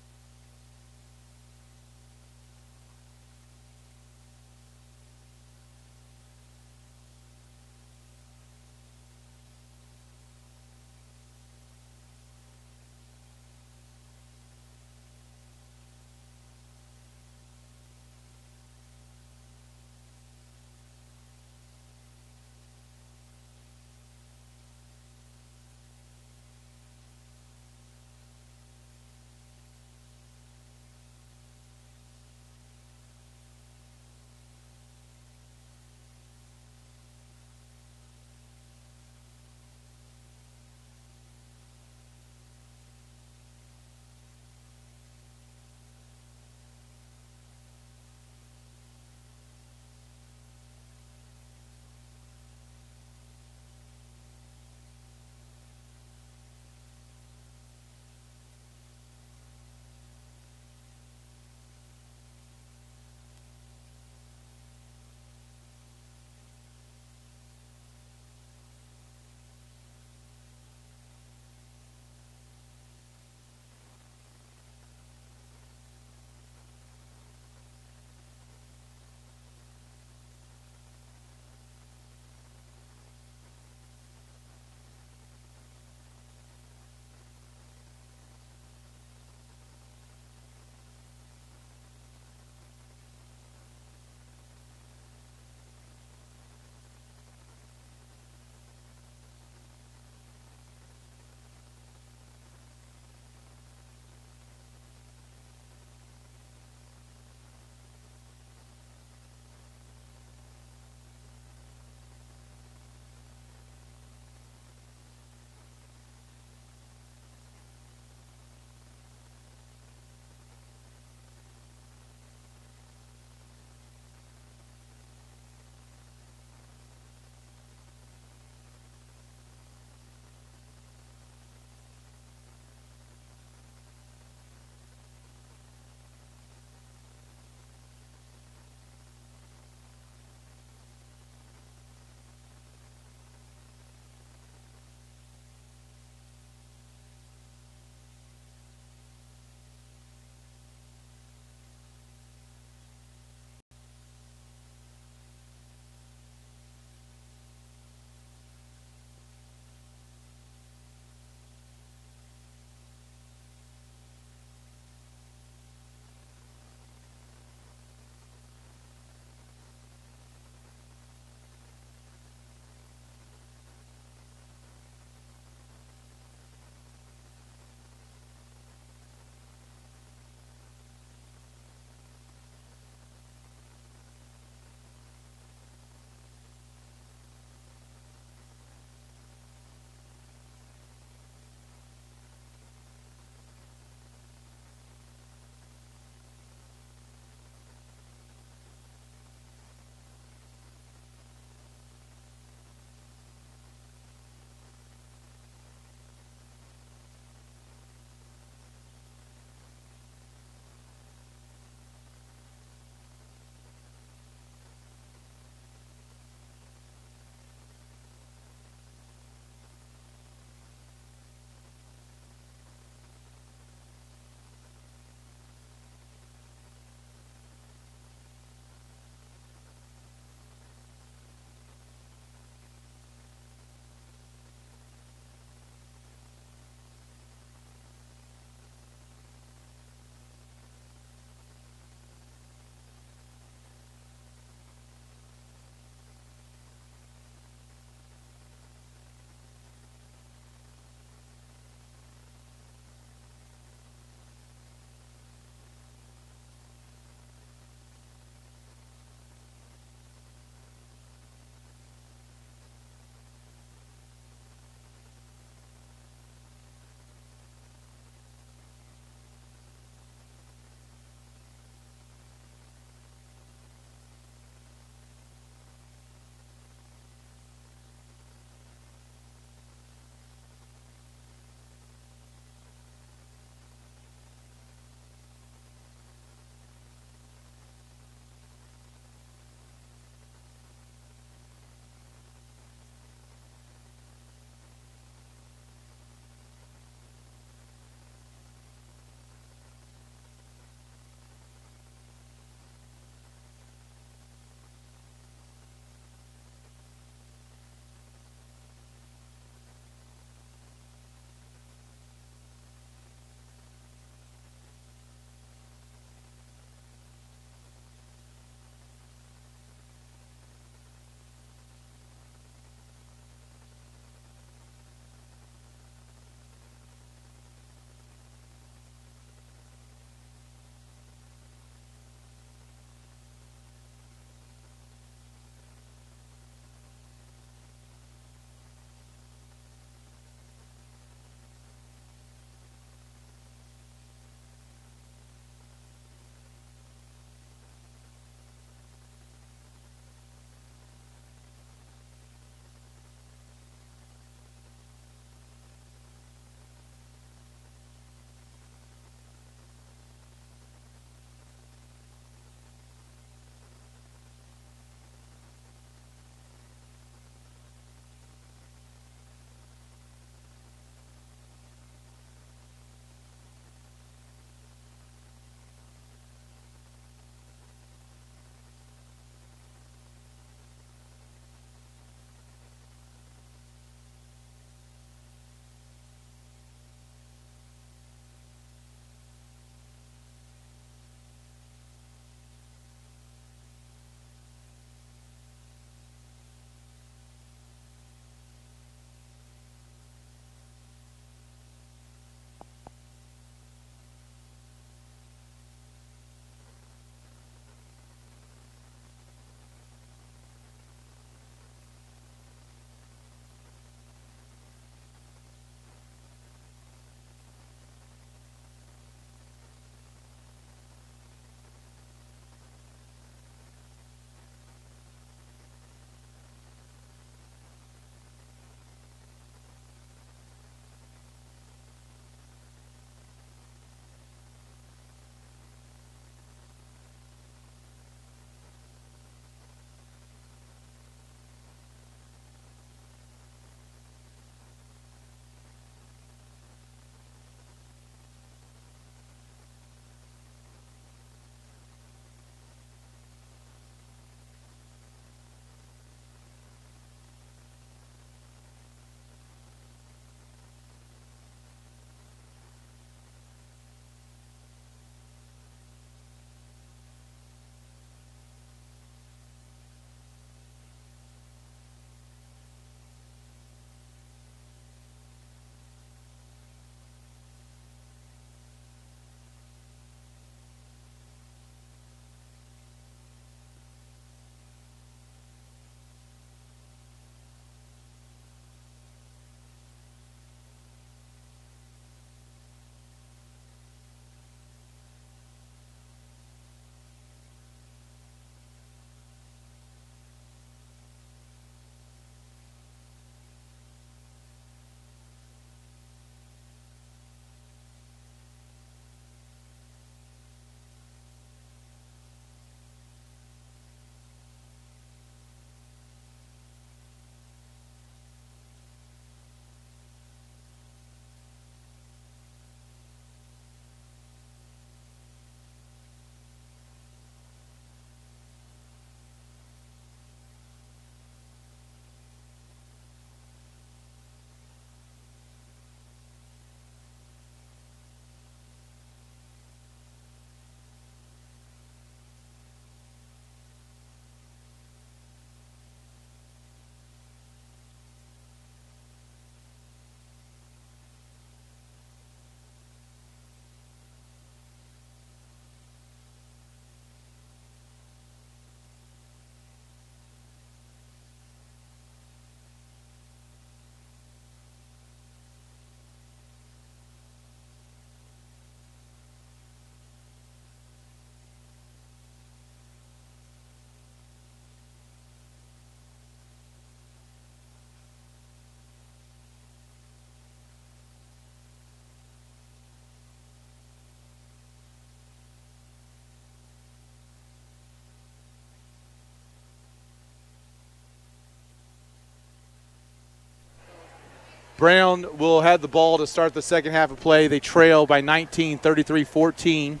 Brown will have the ball to start the second half of play. They trail by 19, 33-14.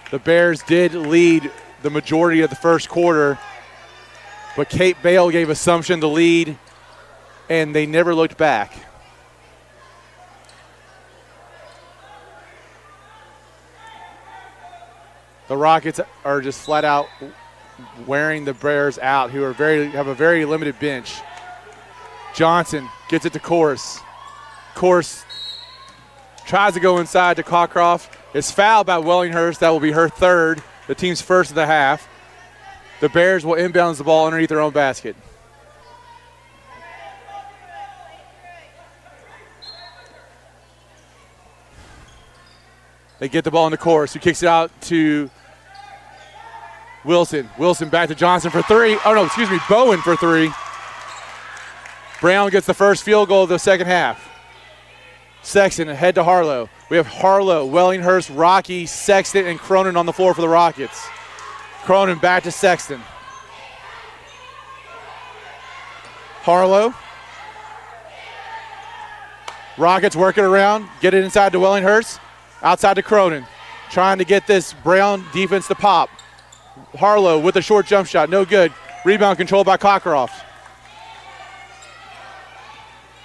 The Bears did lead the majority of the first quarter, but Kate Bale gave Assumption the lead, and they never looked back. The Rockets are just flat out wearing the Bears out, who have a very limited bench. Johnson gets it to Course. Course tries to go inside to Cockcroft. It's fouled by Wellinghurst. That will be her third, the team's first of the half. The Bears will inbounds the ball underneath their own basket. They get the ball in the Course, who kicks it out to Wilson. Wilson back to Johnson for three. Oh, no, excuse me, Bowen for three. Brown gets the first field goal of the second half. Sexton ahead to Harlow. We have Harlow, Wellinghurst, Rocky, Sexton, and Cronin on the floor for the Rockets. Cronin back to Sexton. Harlow. Rockets working around, get it inside to Wellinghurst. Outside to Cronin. Trying to get this Brown defense to pop. Harlow with a short jump shot, no good. Rebound controlled by Cockcroft.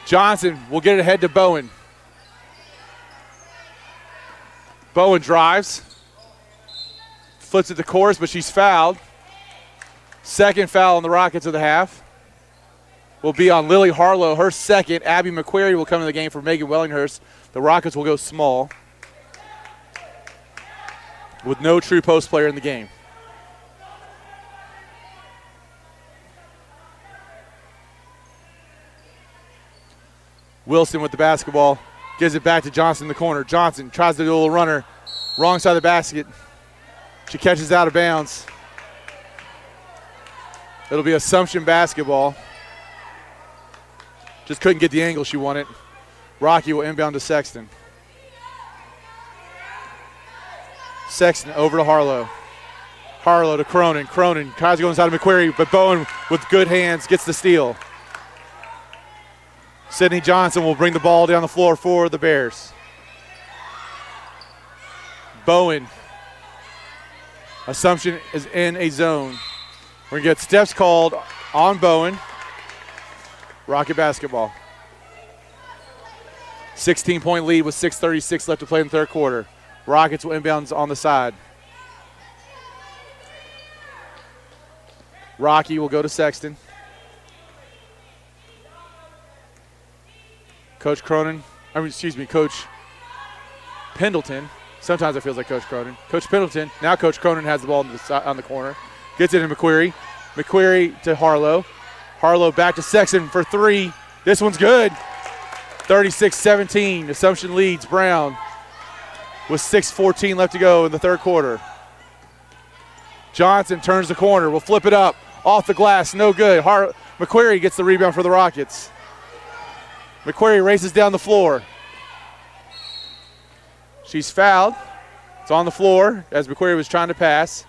Johnson will get it ahead to Bowen. Bowen drives. Flips it to Course, but she's fouled. Second foul on the Rockets of the half will be on Lily Harlow. Her second. Abby McQuarrie will come to the game for Megan Wellinghurst. The Rockets will go small with no true post player in the game. Wilson with the basketball, gives it back to Johnson in the corner. Johnson tries to do a little runner, wrong side of the basket. She catches out of bounds. It'll be Assumption basketball. Just couldn't get the angle she wanted. Rocky will inbound to Sexton. Sexton over to Harlow. Harlow to Cronin. Cronin tries to go inside of McQuarrie, but Bowen with good hands gets the steal. Sydney Johnson will bring the ball down the floor for the Bears. Bowen. Assumption is in a zone. We're going to get steps called on Bowen. Rocket basketball. 16-point lead with 6:36 left to play in the third quarter. Rockets will inbounds on the side. Rocky will go to Sexton. Coach Pendleton. Sometimes it feels like Coach Cronin. Coach Pendleton. Now Coach Cronin has the ball on the corner. Gets it to McQuarrie. McQuarrie to Harlow. Harlow back to Sexton for three. This one's good. 36-17. Assumption leads Brown with 6:14 left to go in the third quarter. Johnson turns the corner. Will flip it up. Off the glass. No good. McQuarrie gets the rebound for the Rockets. McQuarrie races down the floor. She's fouled. It's on the floor as McQuarrie was trying to pass.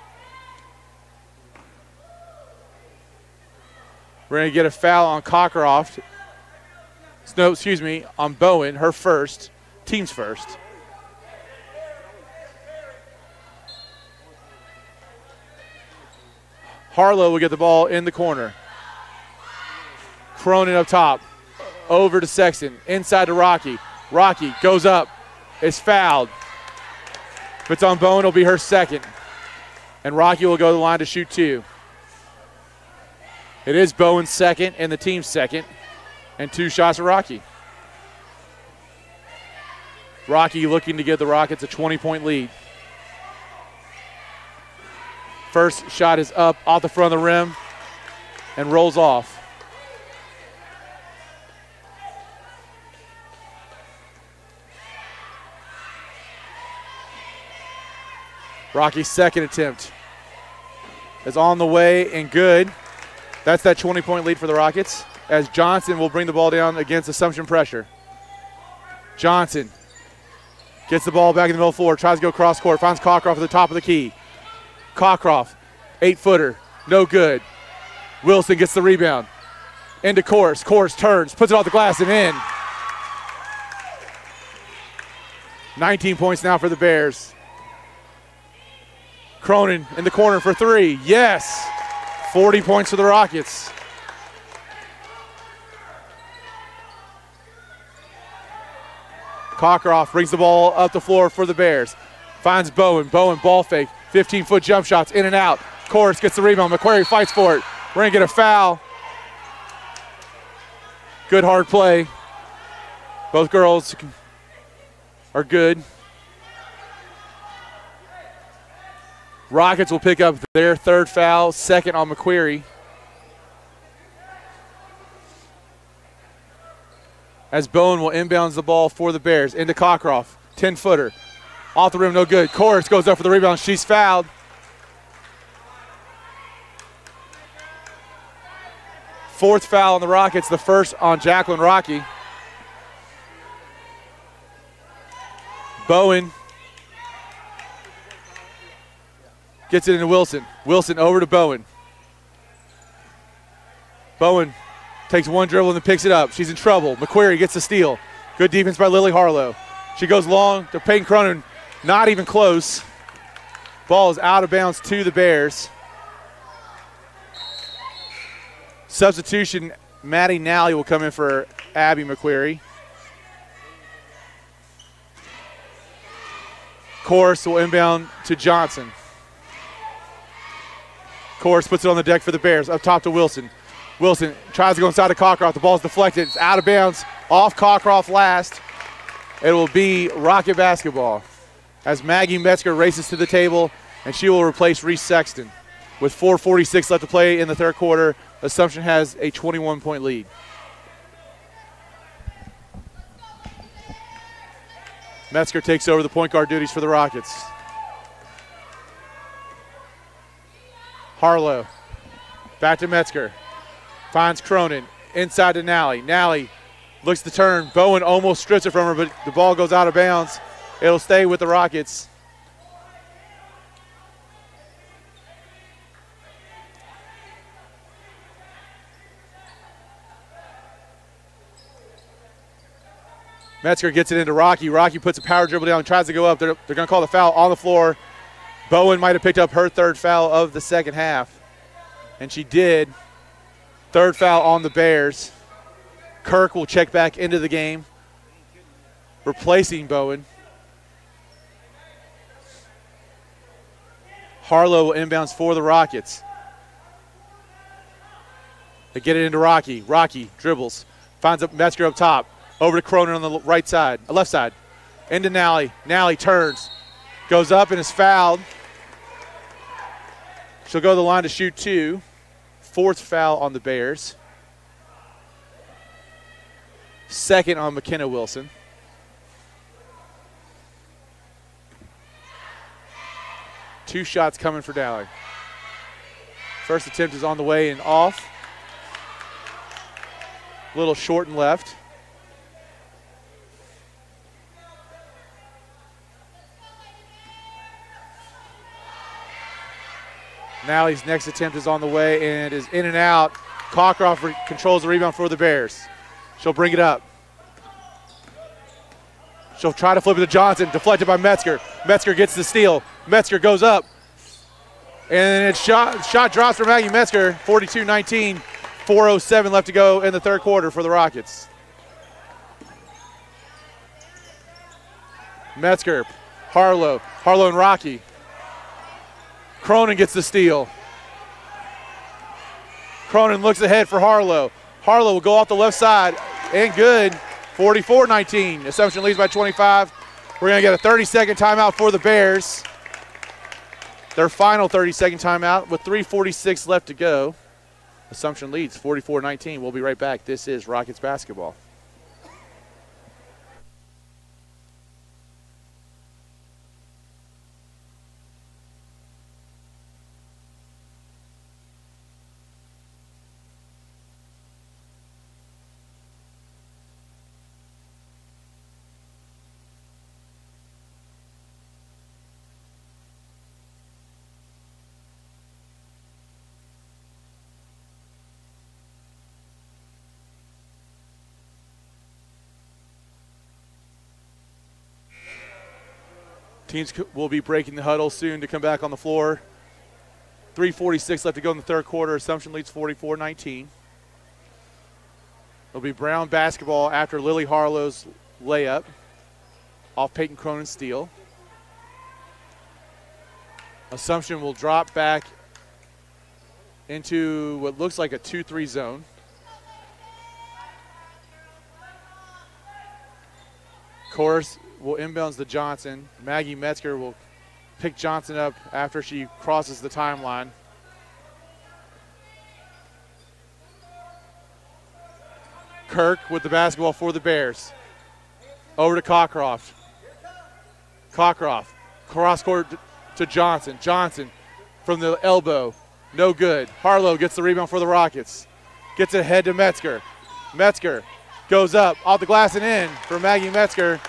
We're going to get a foul on Cockcroft. No, excuse me, on Bowen, her first, team's first. Harlow will get the ball in the corner. Cronin up top. Over to Sexton. Inside to Rocky. Rocky goes up. Is fouled. If it's on Bowen, it'll be her second. And Rocky will go to the line to shoot two. It is Bowen's second and the team's second. And two shots for Rocky. Rocky looking to give the Rockets a 20-point lead. First shot is up off the front of the rim and rolls off. Rocky's second attempt is on the way and good. That's that 20-point lead for the Rockets as Johnson will bring the ball down against Assumption pressure. Johnson gets the ball back in the middle floor, tries to go cross court, finds Cockcroft at the top of the key. Cockcroft, 8-footer, no good. Wilson gets the rebound. Into Course. Course turns, puts it off the glass and in. 19 points now for the Bears. Cronin in the corner for three. Yes. 40 points for the Rockets. Cockcroft brings the ball up the floor for the Bears. Finds Bowen. Bowen ball fake. 15-foot jump shots in and out. Course gets the rebound. McQuarrie fights for it. We're going to get a foul. Good hard play. Both girls are good. Rockets will pick up their third foul, second on McQuarrie. As Bowen will inbounds the ball for the Bears into Cockcroft. 10-footer. Off the rim, no good. Course goes up for the rebound. She's fouled. Fourth foul on the Rockets, the first on Jacqueline Rocky. Bowen gets it into Wilson. Wilson over to Bowen. Bowen takes one dribble and then picks it up. She's in trouble. McQuarrie gets the steal. Good defense by Lily Harlow. She goes long to Peyton Cronin. Not even close. Ball is out of bounds to the Bears. Substitution, Maddie Nally will come in for Abby McQuarrie. Course will inbound to Johnson. Course puts it on the deck for the Bears. Up top to Wilson. Wilson tries to go inside of Cockcroft. The ball's deflected. It's out of bounds. Off Cockcroft last. It will be Rocket basketball as Maggie Metzger races to the table, and she will replace Reese Sexton. With 4:46 left to play in the third quarter, Assumption has a 21-point lead. Metzger takes over the point guard duties for the Rockets. Harlow, back to Metzger. Finds Cronin, inside to Nally. Nally looks to turn. Bowen almost strips it from her, but the ball goes out of bounds. It'll stay with the Rockets. Metzger gets it into Rocky. Rocky puts a power dribble down, tries to go up. They're going to call the foul on the floor. Bowen might have picked up her third foul of the second half, and she did. Third foul on the Bears. Kirk will check back into the game, replacing Bowen. Harlow will inbounds for the Rockets. They get it into Rocky. Rocky dribbles, finds Metzger up top. Over to Cronin on the right side, left side. Into Nally. Nally turns, goes up and is fouled. She'll go to the line to shoot two. Fourth foul on the Bears. Second on McKenna Wilson. Two shots coming for Dowling. First attempt is on the way and off. A little short and left. Nally's next attempt is on the way and is in and out. Cockcroft controls the rebound for the Bears. She'll bring it up. She'll try to flip it to Johnson, deflected by Metzger. Metzger gets the steal. Metzger goes up. And it's shot drops for Maggie Metzger, 42-19. 4:07 left to go in the third quarter for the Rockets. Metzger, Harlow and Rocky. Cronin gets the steal. Cronin looks ahead for Harlow. Harlow will go off the left side and good. 44-19. Assumption leads by 25. We're going to get a 30-second timeout for the Bears. Their final 30-second timeout with 3:46 left to go. Assumption leads 44-19. We'll be right back. This is Rockets basketball. Teams will be breaking the huddle soon to come back on the floor. 3:46 left to go in the third quarter. Assumption leads 44-19. It'll be Brown basketball after Lily Harlow's layup off Peyton Cronin's steal. Assumption will drop back into what looks like a 2-3 zone. Course will inbounds to Johnson. Maggie Metzger will pick Johnson up after she crosses the timeline. Kirk with the basketball for the Bears. Over to Cockcroft. Cockcroft, cross court to Johnson. Johnson from the elbow, no good. Harlow gets the rebound for the Rockets. Gets it ahead to Metzger. Metzger goes up, off the glass and in for Maggie Metzger.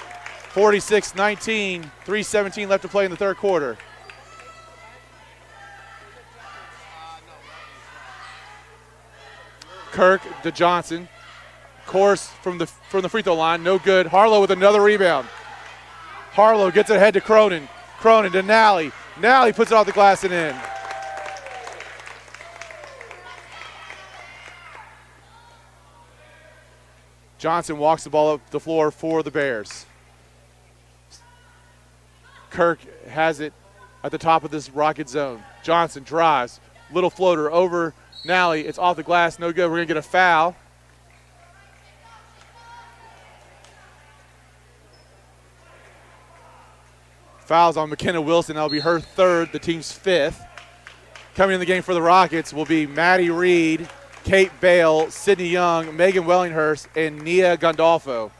46-19, 3:17 left to play in the third quarter. Kirk to Johnson. Course from the free throw line, no good. Harlow with another rebound. Harlow gets it ahead to Cronin. Cronin to Nally. Nally puts it off the glass and in. Johnson walks the ball up the floor for the Bears. Kirk has it at the top of this Rocket zone. Johnson drives, little floater over Nally. It's off the glass, no good. We're going to get a foul. Fouls on McKenna Wilson. That'll be her third, the team's fifth. Coming in the game for the Rockets will be Maddie Reed, Kate Bale, Sydney Young, Megan Wellinghurst, and Nia Gandolfo.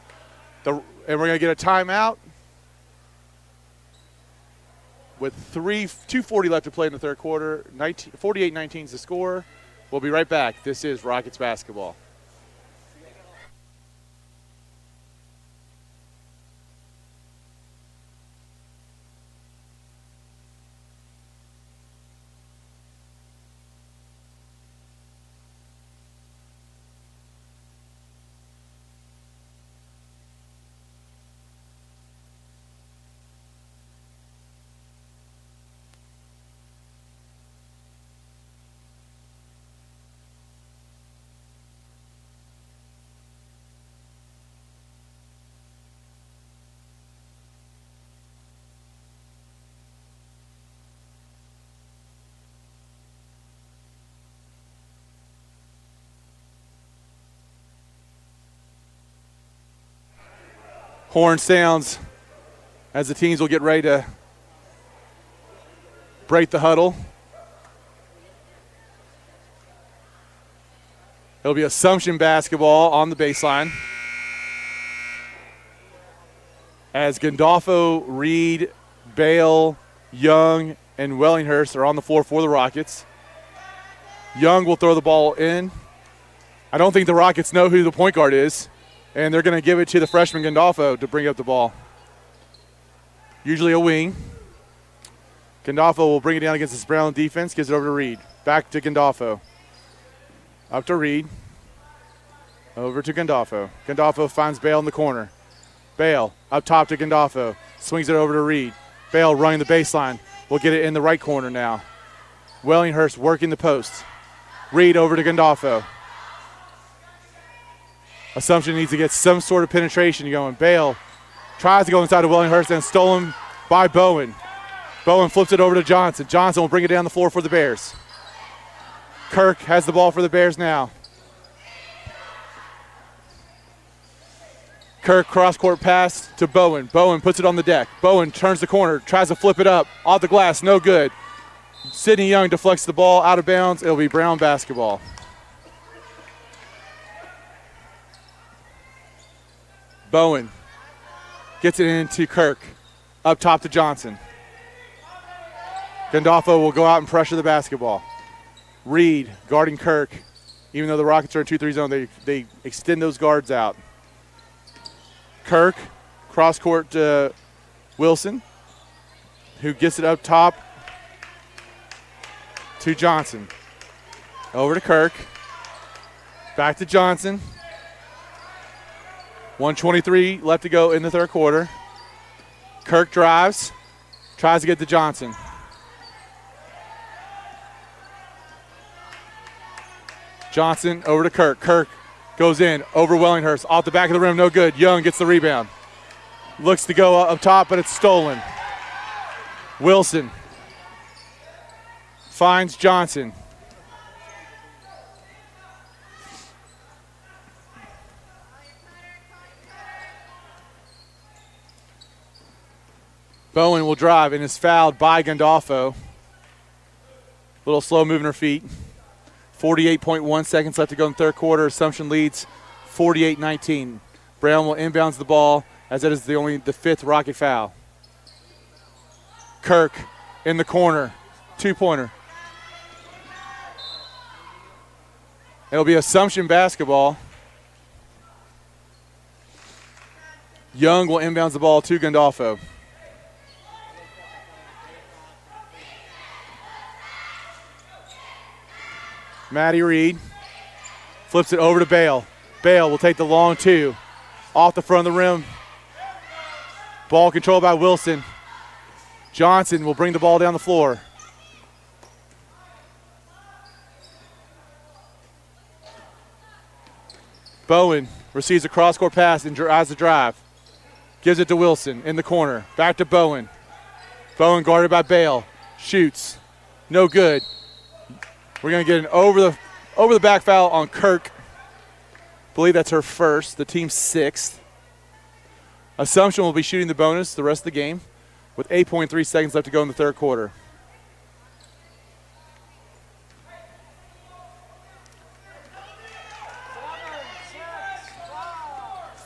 And we're going to get a timeout with 2:40 left to play in the third quarter. 48-19 is the score. We'll be right back. This is Rockets basketball. Horn sounds as the teams will get ready to break the huddle. It'll be Assumption basketball on the baseline as Gandolfo, Reed, Bale, Young, and Wellinghurst are on the floor for the Rockets. Young will throw the ball in. I don't think the Rockets know who the point guard is, and they're going to give it to the freshman Gandolfo to bring up the ball. Usually a wing. Gandolfo will bring it down against this Brown defense, gives it over to Reed. Back to Gandolfo. Up to Reed. Over to Gandolfo. Gandolfo finds Bale in the corner. Bale up top to Gandolfo. Swings it over to Reed. Bale running the baseline. We'll get it in the right corner now. Wellinghurst working the post. Reed over to Gandolfo. Assumption needs to get some sort of penetration going. Bale tries to go inside of Wellinghurst and stolen by Bowen. Bowen flips it over to Johnson. Johnson will bring it down the floor for the Bears. Kirk has the ball for the Bears now. Kirk cross-court pass to Bowen. Bowen puts it on the deck. Bowen turns the corner, tries to flip it up. Off the glass, no good. Sydney Young deflects the ball out of bounds. It'll be Brown basketball. Bowen gets it into Kirk. Up top to Johnson. Gandolfo will go out and pressure the basketball. Reed guarding Kirk. Even though the Rockets are in 2-3 zone, they extend those guards out. Kirk, cross-court to Wilson, who gets it up top to Johnson. Over to Kirk. Back to Johnson. 1:23 left to go in the third quarter. Kirk drives, Tries to get to Johnson. Johnson over to Kirk. Kirk goes in over Wellinghurst. Off the back of the rim, no good. Young gets the rebound. Looks to go up top, but it's stolen. Wilson finds Johnson. Bowen will drive and is fouled by Gandolfo. A little slow moving her feet. 48.1 seconds left to go in the third quarter. Assumption leads 48-19. Brown will inbounds the ball as that is the fifth Rocket foul. Kirk in the corner. Two-pointer. It'll be Assumption basketball. Young will inbounds the ball to Gandolfo. Maddie Reed flips it over to Bale. Bale will take the long two. Off the front of the rim. Ball controlled by Wilson. Johnson will bring the ball down the floor. Bowen receives a cross-court pass and drives the drive. Gives it to Wilson in the corner. Back to Bowen. Bowen guarded by Bale. Shoots. No good. We're going to get an over the back foul on Kirk. I believe that's her first, the team's sixth. Assumption will be shooting the bonus the rest of the game with 8.3 seconds left to go in the third quarter.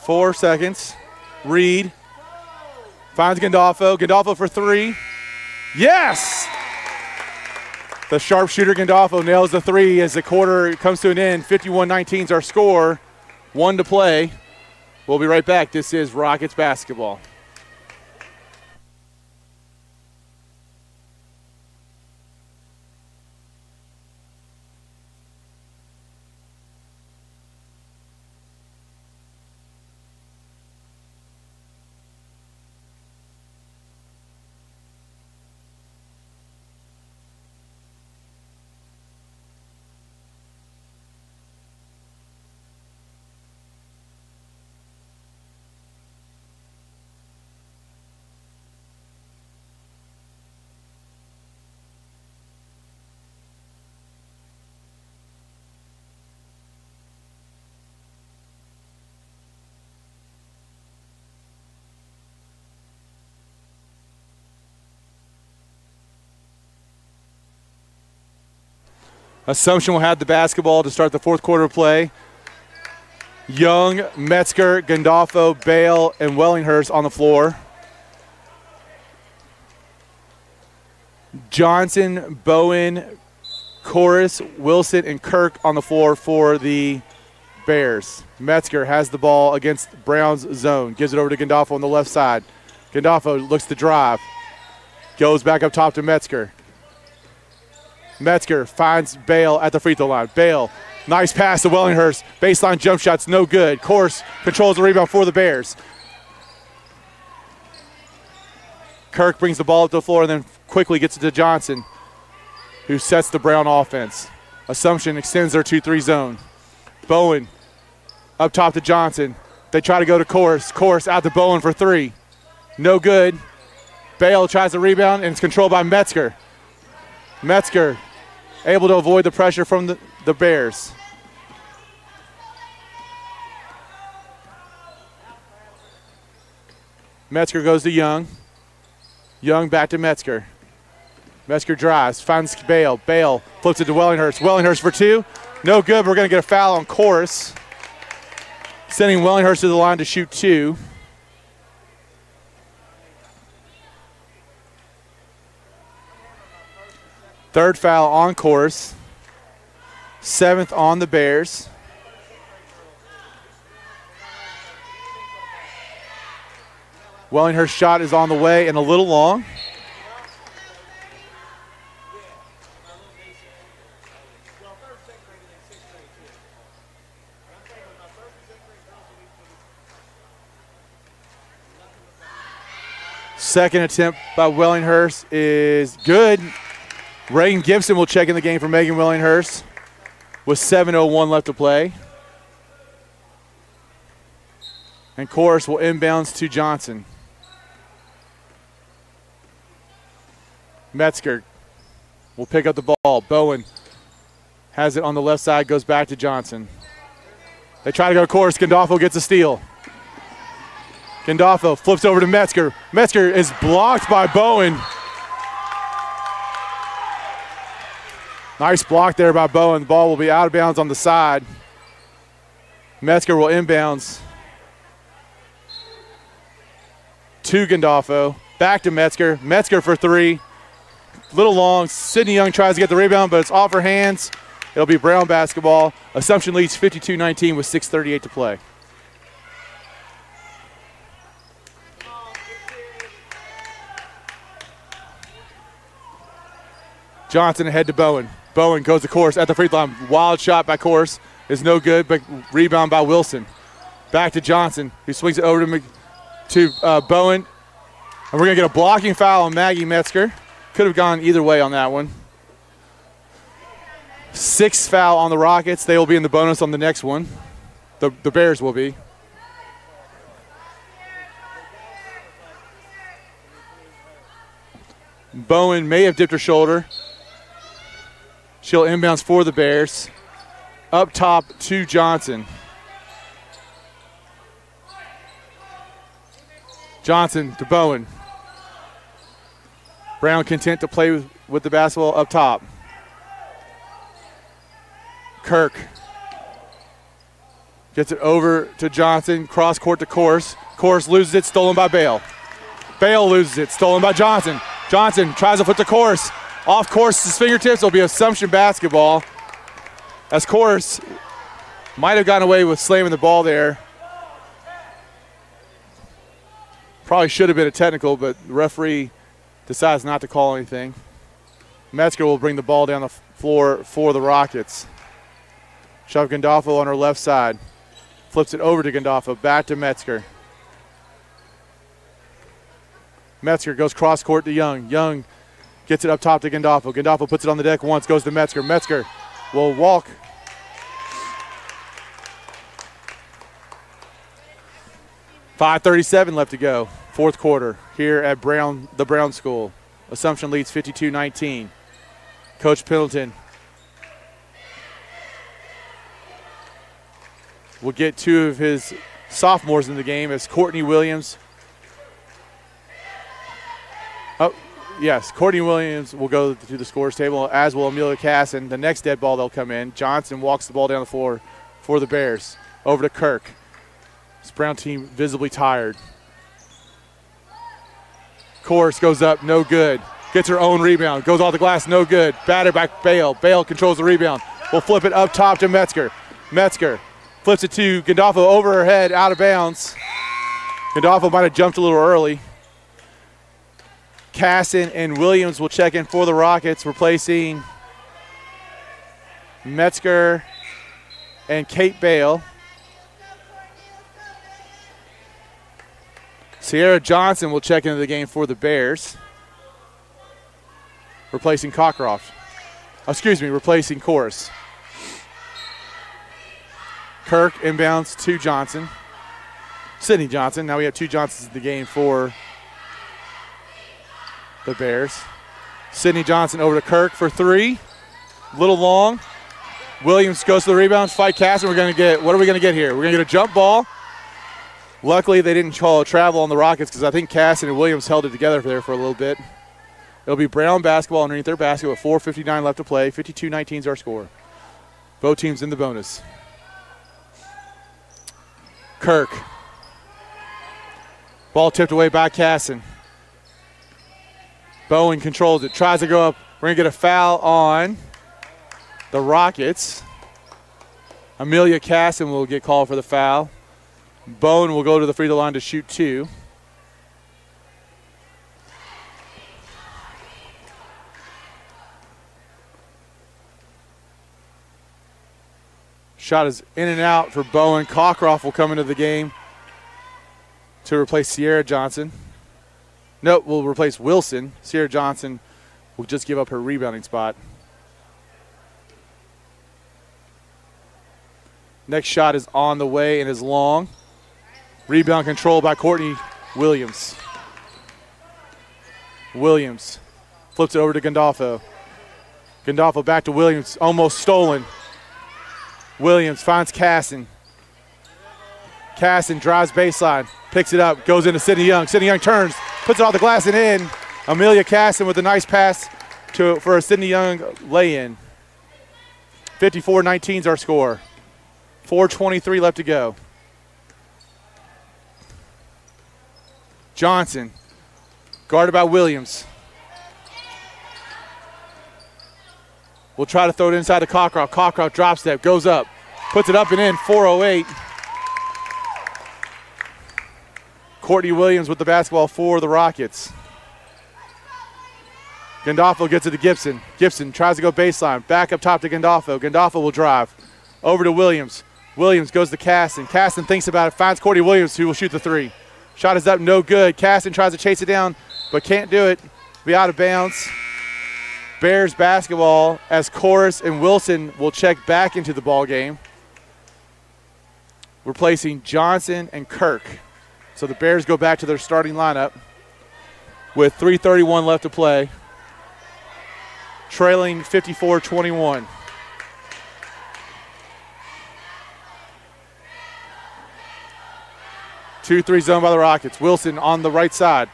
Four seconds. Reed finds Gandolfo. Gandolfo for three. Yes! The sharpshooter Gandolfo nails the three as the quarter comes to an end. 51-19 is our score. 1 to play. We'll be right back. This is Rockets basketball. Assumption will have the basketball to start the fourth quarter of play. Young, Metzger, Gandolfo, Bale, and Wellinghurst on the floor. Johnson, Bowen, Chorus, Wilson, and Kirk on the floor for the Bears. Metzger has the ball against Brown's zone. Gives it over to Gandolfo on the left side. Gandolfo looks to drive. Goes back up top to Metzger. Metzger finds Bale at the free throw line. Bale, nice pass to Wellinghurst. Baseline jump shots, no good. Course controls the rebound for the Bears. Kirk brings the ball up to the floor and then quickly gets it to Johnson, who sets the Brown offense. Assumption extends their 2-3 zone. Bowen up top to Johnson. They try to go to Course. Course out to Bowen for three. No good. Bale tries to rebound and it's controlled by Metzger. Metzger able to avoid the pressure from the Bears. Metzger goes to Young. Young back to Metzger. Metzger drives, finds Bale. Bale flips it to Wellinghurst. Wellinghurst for two. No good, but we're going to get a foul on Chorus. Sending Wellinghurst to the line to shoot two. Third foul on Chorus. Seventh on the Bears. Wellinghurst's shot is on the way and a little long. Second attempt by Wellinghurst is good. Reagan Gibson will check in the game for Megan Wellinghurst with 7:01 left to play. And Chorus will inbounds to Johnson. Metzger will pick up the ball. Bowen has it on the left side, goes back to Johnson. They try to go to Chorus. Gandolfo gets a steal. Gandolfo flips over to Metzger. Metzger is blocked by Bowen. Nice block there by Bowen. The ball will be out of bounds on the side. Metzger will inbounds to Gandolfo. Back to Metzger. Metzger for three. Little long. Sydney Young tries to get the rebound, but it's off her hands. It'll be Brown basketball. Assumption leads 52-19 with 6:38 to play. Johnson ahead to Bowen. Bowen goes to Chorus at the free throw line. Wild shot by Chorus is no good, but rebound by Wilson. Back to Johnson, who swings it over to Bowen. And we're going to get a blocking foul on Maggie Metzger. Could have gone either way on that one. Sixth foul on the Rockets. They will be in the bonus on the next one. The Bears will be. Bowen may have dipped her shoulder. She'll inbounds for the Bears. Up top to Johnson. Johnson to Bowen. Brown content to play with the basketball up top. Kirk gets it over to Johnson. Cross court to Chorus. Chorus loses it, stolen by Bale. Bale loses it, stolen by Johnson. Johnson tries to flip to Chorus. Off Chorus's fingertips, it'll be Assumption basketball. As Chorus might have gotten away with slamming the ball there. Probably should have been a technical, but the referee decides not to call anything. Metzger will bring the ball down the floor for the Rockets. Shove Gandolfo on her left side. Flips it over to Gandolfo, back to Metzger. Metzger goes cross court to Young. Young gets it up top to Gandolfo. Gandolfo puts it on the deck once, goes to Metzger. Metzger will walk. .537 left to go. Fourth quarter here at the Brown School. Assumption leads 52-19. Coach Pendleton will get two of his sophomores in the game as Courtney Williams. Oh, yes, Courtney Williams will go to the scores table, as will Amelia Casson. The next dead ball they'll come in. Johnson walks the ball down the floor for the Bears. Over to Kirk. This Brown team visibly tired. Chorus goes up, no good. Gets her own rebound. Goes off the glass, no good. Batted by Bale. Bale controls the rebound. Will flip it up top to Metzger. Metzger flips it to Gandolfo over her head, out of bounds. Gandolfo might have jumped a little early. Casson and Williams will check in for the Rockets, replacing Metzger and Kate Bale. Sierra Johnson will check into the game for the Bears, replacing Cockcroft. Replacing Chorus. Kirk inbounds to Johnson. Sydney Johnson. Now we have two Johnsons in the game for the Bears. Sydney Johnson over to Kirk for three. Little long. Williams goes to the rebound. Fight Casson. What are we going to get here? We're going to get a jump ball. Luckily, they didn't call a travel on the Rockets because I think Casson and Williams held it together there for a little bit. It'll be Brown basketball underneath their basket with 4:59 left to play. 52-19 is our score. Both teams in the bonus. Kirk. Ball tipped away by Casson. Bowen controls it. Tries to go up. We're going to get a foul on the Rockets. Amelia Casson will get called for the foul. Bowen will go to the free throw line to shoot two. Shot is in and out for Bowen. Cockcroft will come into the game to replace Sierra Johnson. Nope, we'll replace Wilson. Sierra Johnson will just give up her rebounding spot. Next shot is on the way and is long. Rebound control by Courtney Williams. Williams flips it over to Gandolfo. Gandolfo back to Williams, almost stolen. Williams finds Casson. Casson drives baseline, picks it up, goes into Sydney Young. Sydney Young turns, puts it off the glass and in. Amelia Casson with a nice pass for a Sydney Young lay-in. 54-19 is our score. 4:23 left to go. Johnson, guarded by Williams. We'll try to throw it inside to Cockcroft. Cockcroft drop step, goes up, puts it up and in, 4:08. Courtney Williams with the basketball for the Rockets. Gandolfo gets it to Gibson. Gibson tries to go baseline, back up top to Gandolfo. Gandolfo will drive. Over to Williams. Williams goes to Casson. Casson thinks about it, finds Courtney Williams, who will shoot the three. Shot is up, no good. Casson tries to chase it down, but can't do it. Be out of bounds. Bears basketball as Chorus and Wilson will check back into the ball game, replacing Johnson and Kirk. So the Bears go back to their starting lineup with 3:31 left to play, trailing 54-21. Two-three zone by the Rockets. Wilson on the right side.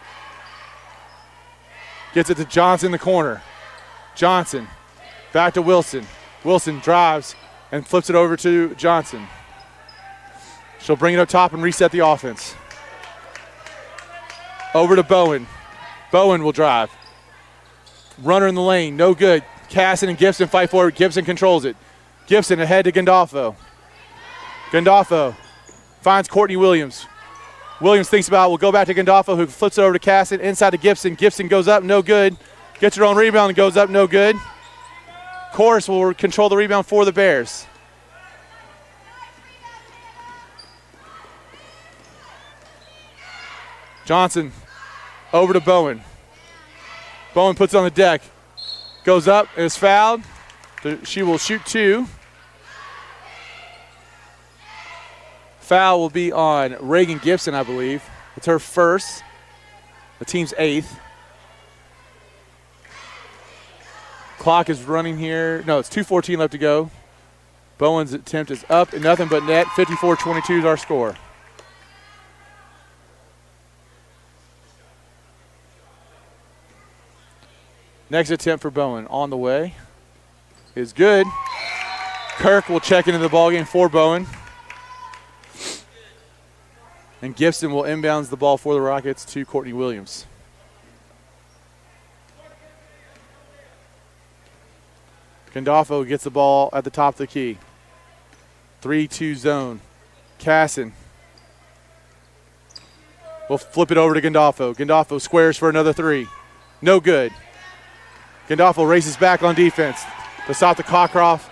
Gets it to Johnson in the corner. Johnson back to Wilson. Wilson drives and flips it over to Johnson. She'll bring it up top and reset the offense. Over to Bowen. Bowen will drive. Runner in the lane, no good. Casson and Gibson fight for it. Gibson controls it. Gibson ahead to Gandolfo. Gandolfo finds Courtney Williams. Williams thinks about it, will go back to Gandolfo, who flips it over to Casson, inside to Gibson. Gibson goes up, no good. Gets her own rebound and goes up, no good. Chorus will control the rebound for the Bears. Johnson over to Bowen. Bowen puts it on the deck. Goes up and is fouled. She will shoot two. Foul will be on Reagan Gibson, I believe. It's her first, the team's eighth. Clock is running here. No, it's 2:14 left to go. Bowen's attempt is up and nothing but net. 54-22 is our score. Next attempt for Bowen on the way is good. Kirk will check into the ballgame for Bowen. And Gibson will inbounds the ball for the Rockets to Courtney Williams. Gandolfo gets the ball at the top of the key. 3-2 zone. Casson will flip it over to Gandolfo. Gandolfo squares for another three. No good. Gandolfo races back on defense to stop the Cockcroft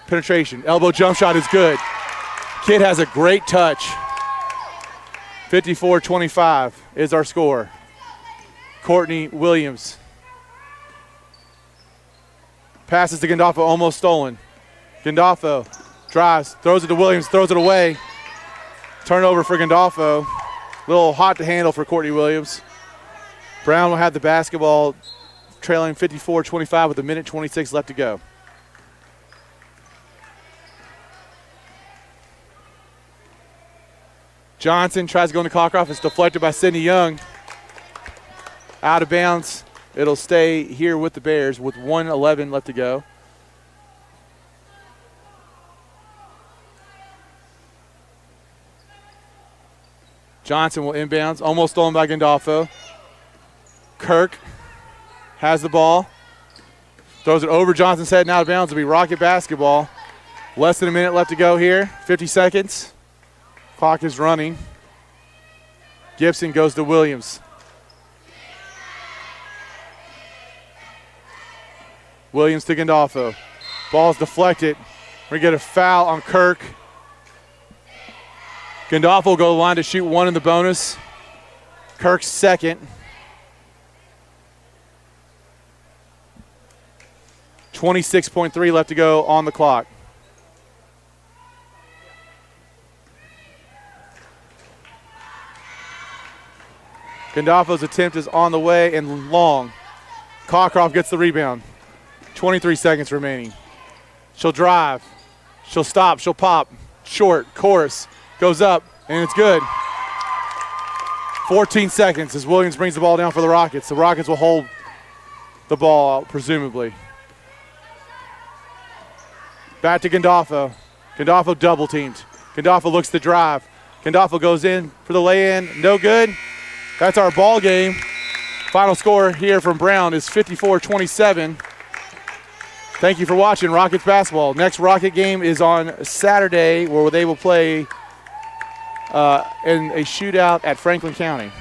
penetration. Elbow jump shot is good. Kid has a great touch. 54-25 is our score. Courtney Williams passes to Gandolfo, almost stolen. Gandolfo drives, throws it to Williams, throws it away. Turnover for Gandolfo. Little hot to handle for Courtney Williams. Brown will have the basketball, trailing 54-25 with 1:26 left to go. Johnson tries to go into Cockcroft. It's deflected by Sydney Young. Out of bounds. It'll stay here with the Bears with 1:11 left to go. Johnson will inbounds. Almost stolen by Gandolfo. Kirk has the ball. Throws it over Johnson's head and out of bounds. It'll be Rocket basketball. Less than a minute left to go here. 50 seconds. Clock is running. Gibson goes to Williams. Williams to Gandolfo. Ball's deflected. We get a foul on Kirk. Gandolfo will go to the line to shoot one in the bonus. Kirk's second. 26.3 left to go on the clock. Gandolfo's attempt is on the way and long. Cockcroft gets the rebound. 23 seconds remaining. She'll drive. She'll stop. She'll pop. Short. Course. Goes up. And it's good. 14 seconds as Williams brings the ball down for the Rockets. The Rockets will hold the ball, presumably. Back to Gandolfo. Gandolfo double teamed. Gandolfo looks to drive. Gandolfo goes in for the lay-in. No good. That's our ball game. Final score here from Brown is 54-27. Thank you for watching Rockets basketball. Next Rocket game is on Saturday, where they will play in a shootout at Franklin County.